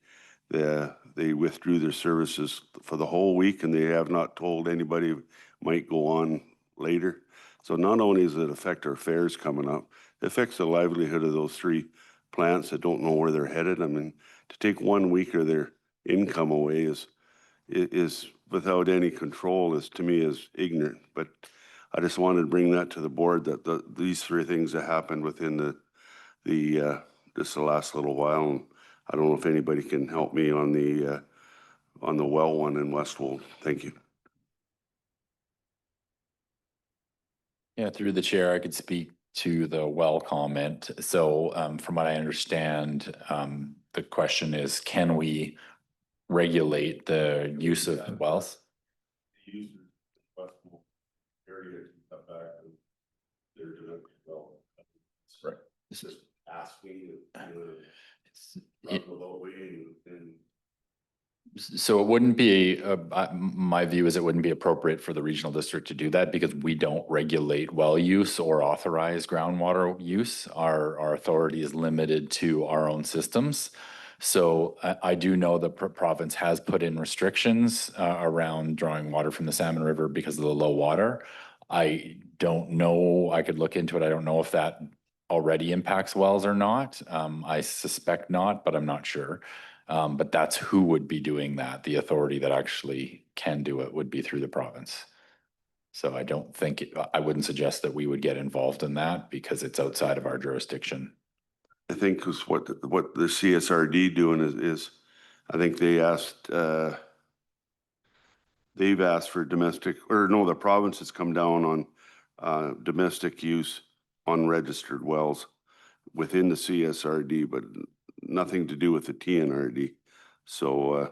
They withdrew their services for the whole week, and they have not told anybody might go on later. So not only does it affect our fares coming up, it affects the livelihood of those three plants that don't know where they're headed. I mean, to take 1 week of their income away is without any control, is to me is ignorant. But I just wanted to bring that to the board, that these three things that happened within just the last little while. And I don't know if anybody can help me on the well one in Westwold. Thank you. Yeah, through the chair, I could speak to the well comment. So from what I understand, the question is, can we regulate the use of wells? The users in Westwold area can come back and they're doing well. Right. It's just asking It- without waiting and So it wouldn't be, my view is it wouldn't be appropriate for the regional district to do that because we don't regulate well use or authorize groundwater use. Our authority is limited to our own systems. So I do know the province has put in restrictions around drawing water from the Salmon River because of the low water. I don't know, I could look into it. I don't know if that already impacts wells or not. I suspect not, but I'm not sure. But that's who would be doing that. The authority that actually can do it would be through the province. So I don't think, I wouldn't suggest that we would get involved in that because it's outside of our jurisdiction. I think because what the CSRD doing is I think they've asked for domestic, or no, the province has come down on domestic use on registered wells within the CSRD, but nothing to do with the TNRD. So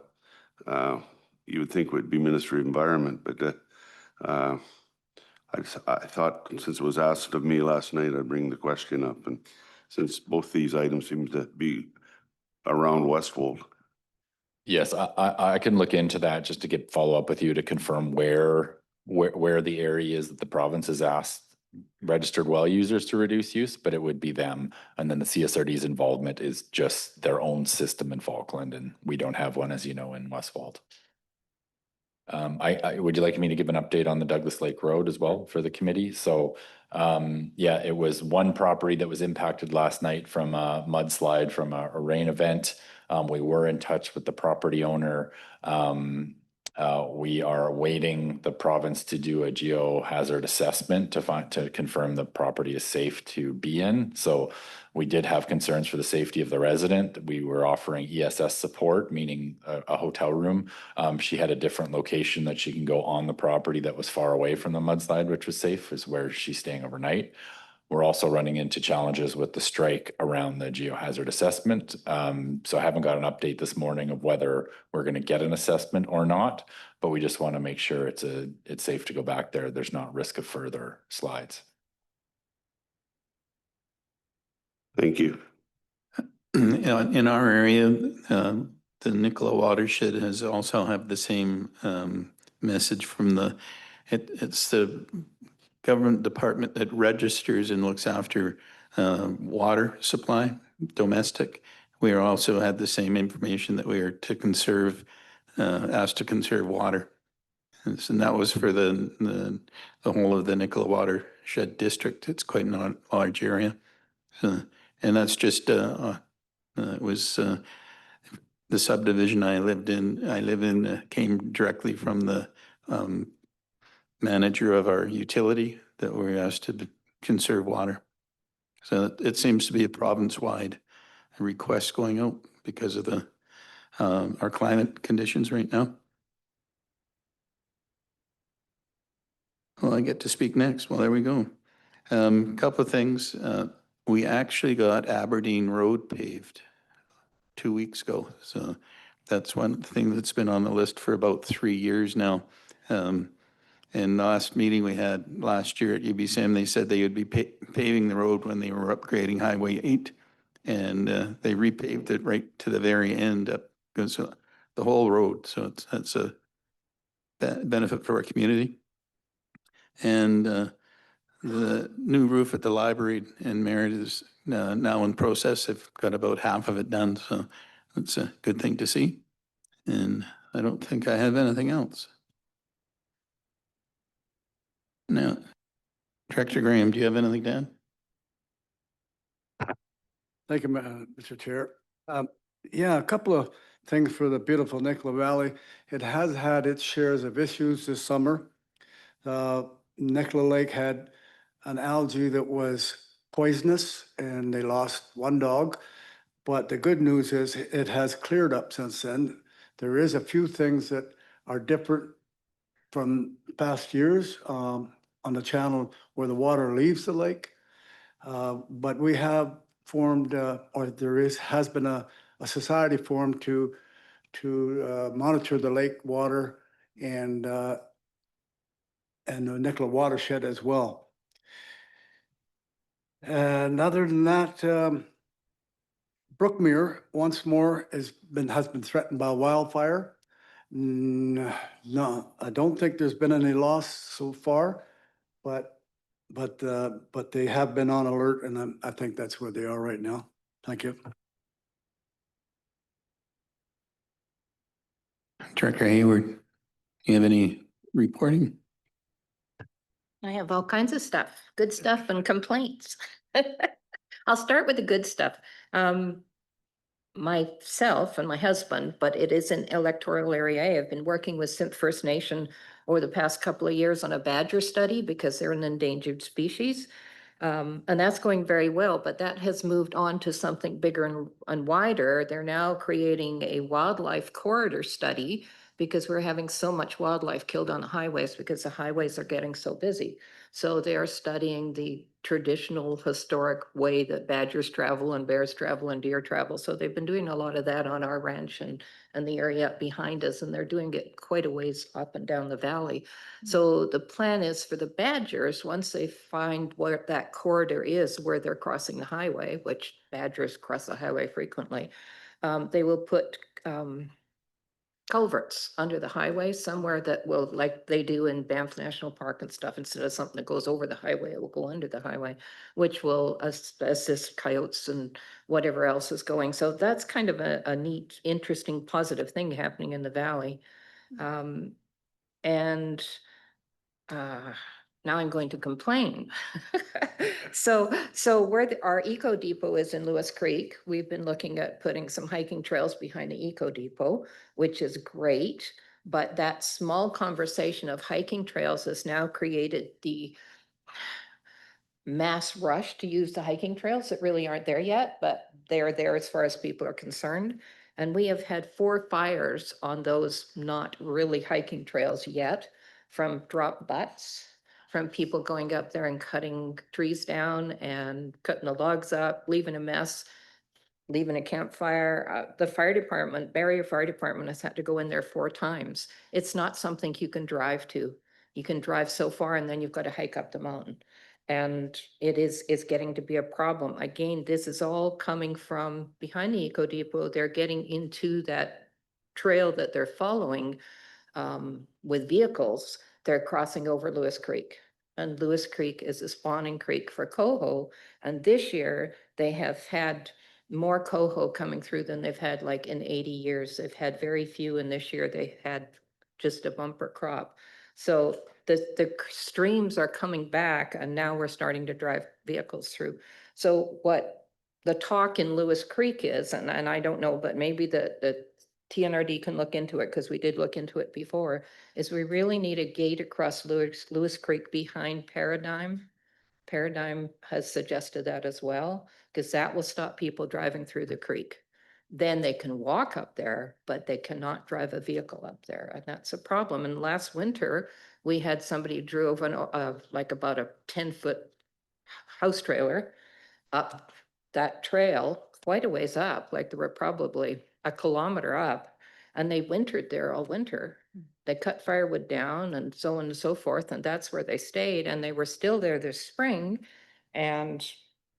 you would think it would be Ministry of Environment, but I thought since it was asked of me last night, I'd bring the question up, and since both these items seem to be around Westwold. Yes, I can look into that just to get follow up with you to confirm where the area is that the province has asked registered well users to reduce use, but it would be them. And then the CSRD's involvement is just their own system in Falkland, and we don't have one, as you know, in Westfold. Would you like me to give an update on the Douglas Lake Road as well for the committee? So yeah, it was one property that was impacted last night from a mudslide from a rain event. We were in touch with the property owner. We are awaiting the province to do a geohazard assessment to confirm the property is safe to be in. So we did have concerns for the safety of the resident. We were offering ESS support, meaning a hotel room. She had a different location that she can go on the property that was far away from the mudslide, which was safe, is where she's staying overnight. We're also running into challenges with the strike around the geohazard assessment. So I haven't got an update this morning of whether we're going to get an assessment or not, but we just want to make sure it's safe to go back there. There's not risk of further slides. Thank you. In our area, the Nicola watershed has also have the same message from it's the government department that registers and looks after water supply, domestic. We are also had the same information that we are to conserve, asked to conserve water. And that was for the whole of the Nicola watershed district. It's quite a large area. And that's just, it was the subdivision I live in came directly from the manager of our utility that we're asked to conserve water. So it seems to be a province-wide request going out because of our climate conditions right now. Well, I get to speak next. Well, there we go. Couple of things. We actually got Aberdeen Road paved 2 weeks ago. So that's one thing that's been on the list for about 3 years now. And last meeting we had last year at UBCM, they said they would be paving the road when they were upgrading Highway 8. And they repaved it right to the very end up. Because the whole road. So that's a benefit for our community. And the new roof at the library in Merritt is now in process. They've got about half of it done, so it's a good thing to see. And I don't think I have anything else. Now, Director Graham, do you have anything to add? Thank you, Mr. Chair. Yeah, a couple of things for the beautiful Nicola Valley. It has had its shares of issues this summer. Nicola Lake had an algae that was poisonous and they lost one dog. But the good news is it has cleared up since then. There is a few things that are different from past years on the channel where the water leaves the lake. But we have formed, or has been a society formed to monitor the lake water and the Nicola watershed as well. And other than that, Brookmere once more has been threatened by wildfire. No, I don't think there's been any loss so far, but they have been on alert, and I think that's where they are right now. Thank you. Director Hayward, you have any reporting? I have all kinds of stuff, good stuff and complaints. I'll start with the good stuff. Myself and my husband, but it is an electoral area. I have been working with First Nation over the past couple of years on a badger study because they're an endangered species. And that's going very well, but that has moved on to something bigger and wider. They're now creating a wildlife corridor study because we're having so much wildlife killed on the highways because the highways are getting so busy. So they are studying the traditional historic way that badgers travel and bears travel and deer travel. So they've been doing a lot of that on our ranch and the area behind us, and they're doing it quite a ways up and down the valley. So the plan is for the badgers, once they find where that corridor is, where they're crossing the highway, which badgers cross the highway frequently, they will put culverts under the highway somewhere that will, like they do in Banff National Park and stuff, instead of something that goes over the highway, it will go under the highway, which will assist coyotes and whatever else is going. So that's kind of a neat, interesting, positive thing happening in the valley. And now I'm going to complain. So where our Eco Depot is in Lewis Creek, we've been looking at putting some hiking trails behind the Eco Depot, which is great. But that small conversation of hiking trails has now created the mass rush to use the hiking trails that really aren't there yet, but they're there as far as people are concerned. And we have had 4 fires on those not really hiking trails yet, from drop butts, from people going up there and cutting trees down and cutting the logs up, leaving a mess, leaving a campfire. The fire department, Barrier Fire Department, has had to go in there 4 times. It's not something you can drive to. You can drive so far and then you've got to hike up the mountain. And it's getting to be a problem. Again, this is all coming from behind the Eco Depot. They're getting into that trail that they're following with vehicles. They're crossing over Lewis Creek. And Lewis Creek is a spawning creek for coho. And this year they have had more coho coming through than they've had like in 80 years. They've had very few, and this year they had just a bumper crop. So the streams are coming back, and now we're starting to drive vehicles through. So what the talk in Lewis Creek is, and I don't know, but maybe the TNRD can look into it, because we did look into it before, is we really need a gate across Lewis Creek behind Paradigm. Paradigm has suggested that as well, because that will stop people driving through the creek. Then they can walk up there, but they cannot drive a vehicle up there. And that's a problem. And last winter, we had somebody drove like about a 10-foot house trailer up that trail, quite a ways up, like they were probably a kilometer up, and they wintered there all winter. They cut firewood down and so on and so forth, and that's where they stayed, and they were still there this spring, and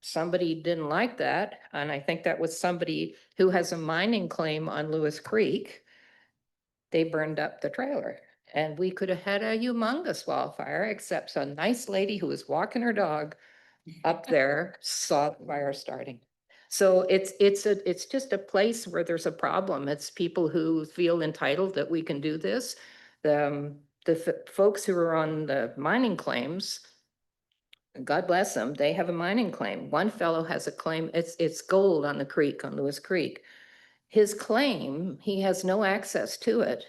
somebody didn't like that, and I think that was somebody who has a mining claim on Lewis Creek, they burned up the trailer. And we could have had a humongous wildfire, except a nice lady who was walking her dog up there saw the fire starting. So it's just a place where there's a problem. It's people who feel entitled that we can do this. The folks who are on the mining claims, God bless them, they have a mining claim. One fellow has a claim, it's gold on the creek, on Lewis Creek. His claim, he has no access to it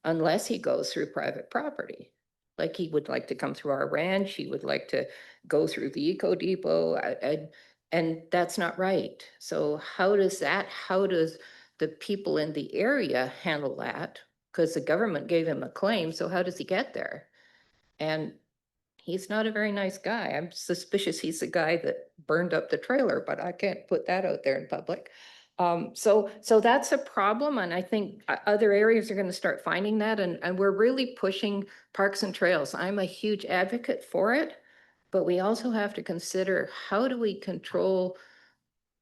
unless he goes through private property. Like he would like to come through our ranch, he would like to go through the Eco Depot, and that's not right. So how does the people in the area handle that? Because the government gave him a claim, so how does he get there? And he's not a very nice guy. I'm suspicious he's the guy that burned up the trailer, but I can't put that out there in public. So that's a problem, and I think other areas are going to start finding that, and we're really pushing parks and trails. I'm a huge advocate for it, but we also have to consider, how do we control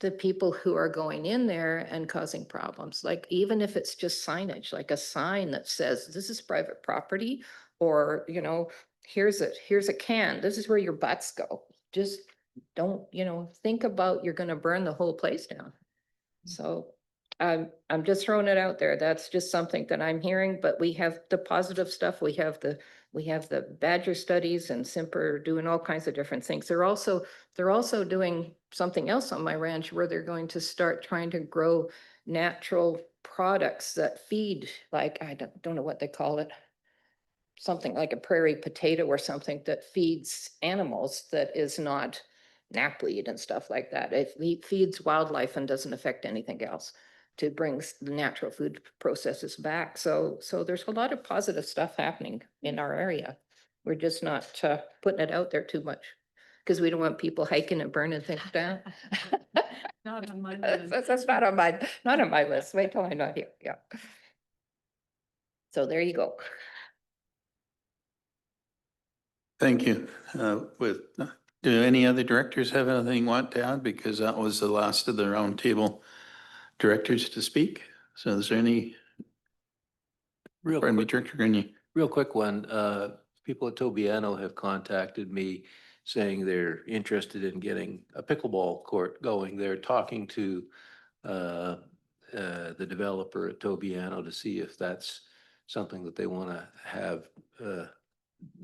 the people who are going in there and causing problems? Like, even if it's just signage, like a sign that says, this is private property, or, you know, here's a can, this is where your butts go. Just don't, think about, you're gonna burn the whole place down. So I'm just throwing it out there. That's just something that I'm hearing, but we have the positive stuff. We have the Badger studies, and Simper doing all kinds of different things. They're also doing something else on my ranch, where they're going to start trying to grow natural products that feed, like, I don't know what they call it, something like a prairie potato or something that feeds animals, that is not knapweed and stuff like that. It feeds wildlife and doesn't affect anything else, to bring the natural food processes back. So there's a lot of positive stuff happening in our area. We're just not putting it out there too much, because we don't want people hiking and burning things down. Not on my list. That's not on my list. Wait till I'm not here. Yeah. So there you go. Thank you. Do any other directors have anything want to add? Because that was the last of the roundtable directors to speak. So is there any? Real Pardon me, quick, Director Grenier. real quick one. People at Tobiano have contacted me saying they're interested in getting a pickleball court going. They're talking to the developer at Tobiano to see if that's something that they want to have,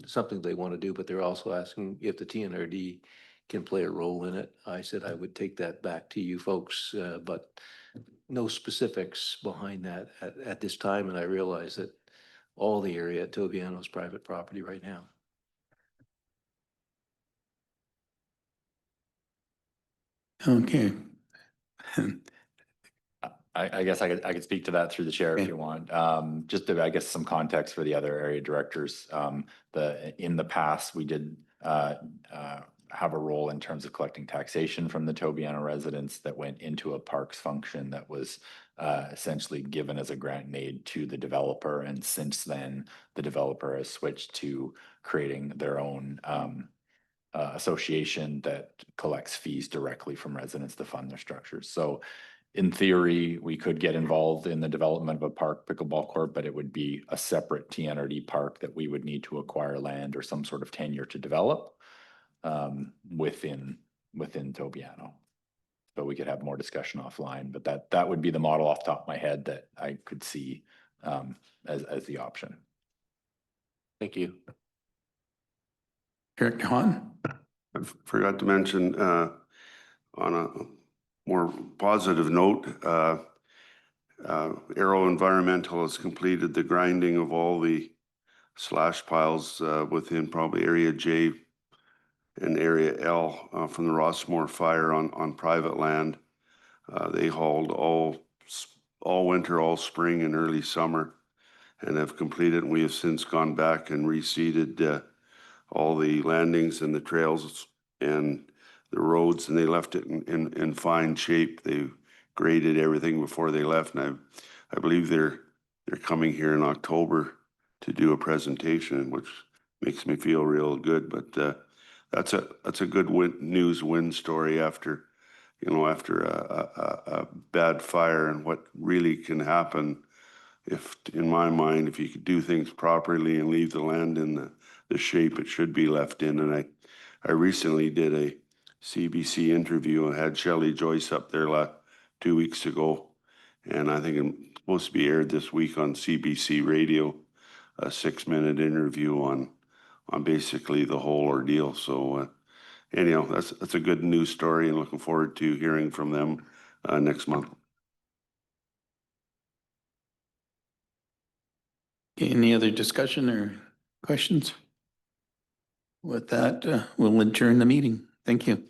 something they want to do, but they're also asking if the TNRD can play a role in it. I said I would take that back to you folks, but no specifics behind that at this time. And I realize that all the area at Tobiano is private property right now. Okay. I guess I could speak to that through the chair if you want. Just to, I guess, some context for the other area directors. In the past, we did have a role in terms of collecting taxation from the Tobiano residents that went into a parks function that was essentially given as a grant made to the developer. And since then, the developer has switched to creating their own association that collects fees directly from residents to fund their structures. So in theory, we could get involved in the development of a park pickleball court, but it would be a separate TNRD park that we would need to acquire land or some sort of tenure to develop within Tobiano. But we could have more discussion offline, but that would be the model off the top of my head that I could see as the option. Thank you. Director Hahn? I forgot to mention, on a more positive note, Aero Environmental has completed the grinding of all the slash piles within probably Area J and Area L from the Rossmore fire on private land. They hauled all winter, all spring, and early summer, and have completed. And we have since gone back and reseeded all the landings and the trails and the roads, and they left it in fine shape. They graded everything before they left, and I believe they're coming here in October to do a presentation, which makes me feel real good. But that's a good win story after a bad fire, and what really can happen if, in my mind, if you could do things properly and leave the land in the shape it should be left in. And I recently did a CBC interview and had Shelley Joyce up there 2 weeks ago. And I think it's supposed to be aired this week on CBC radio, a 6-minute interview on basically the whole ordeal. So anyhow, that's a good news story, and looking forward to hearing from them next month. Any other discussion or questions? With that, we'll adjourn the meeting. Thank you.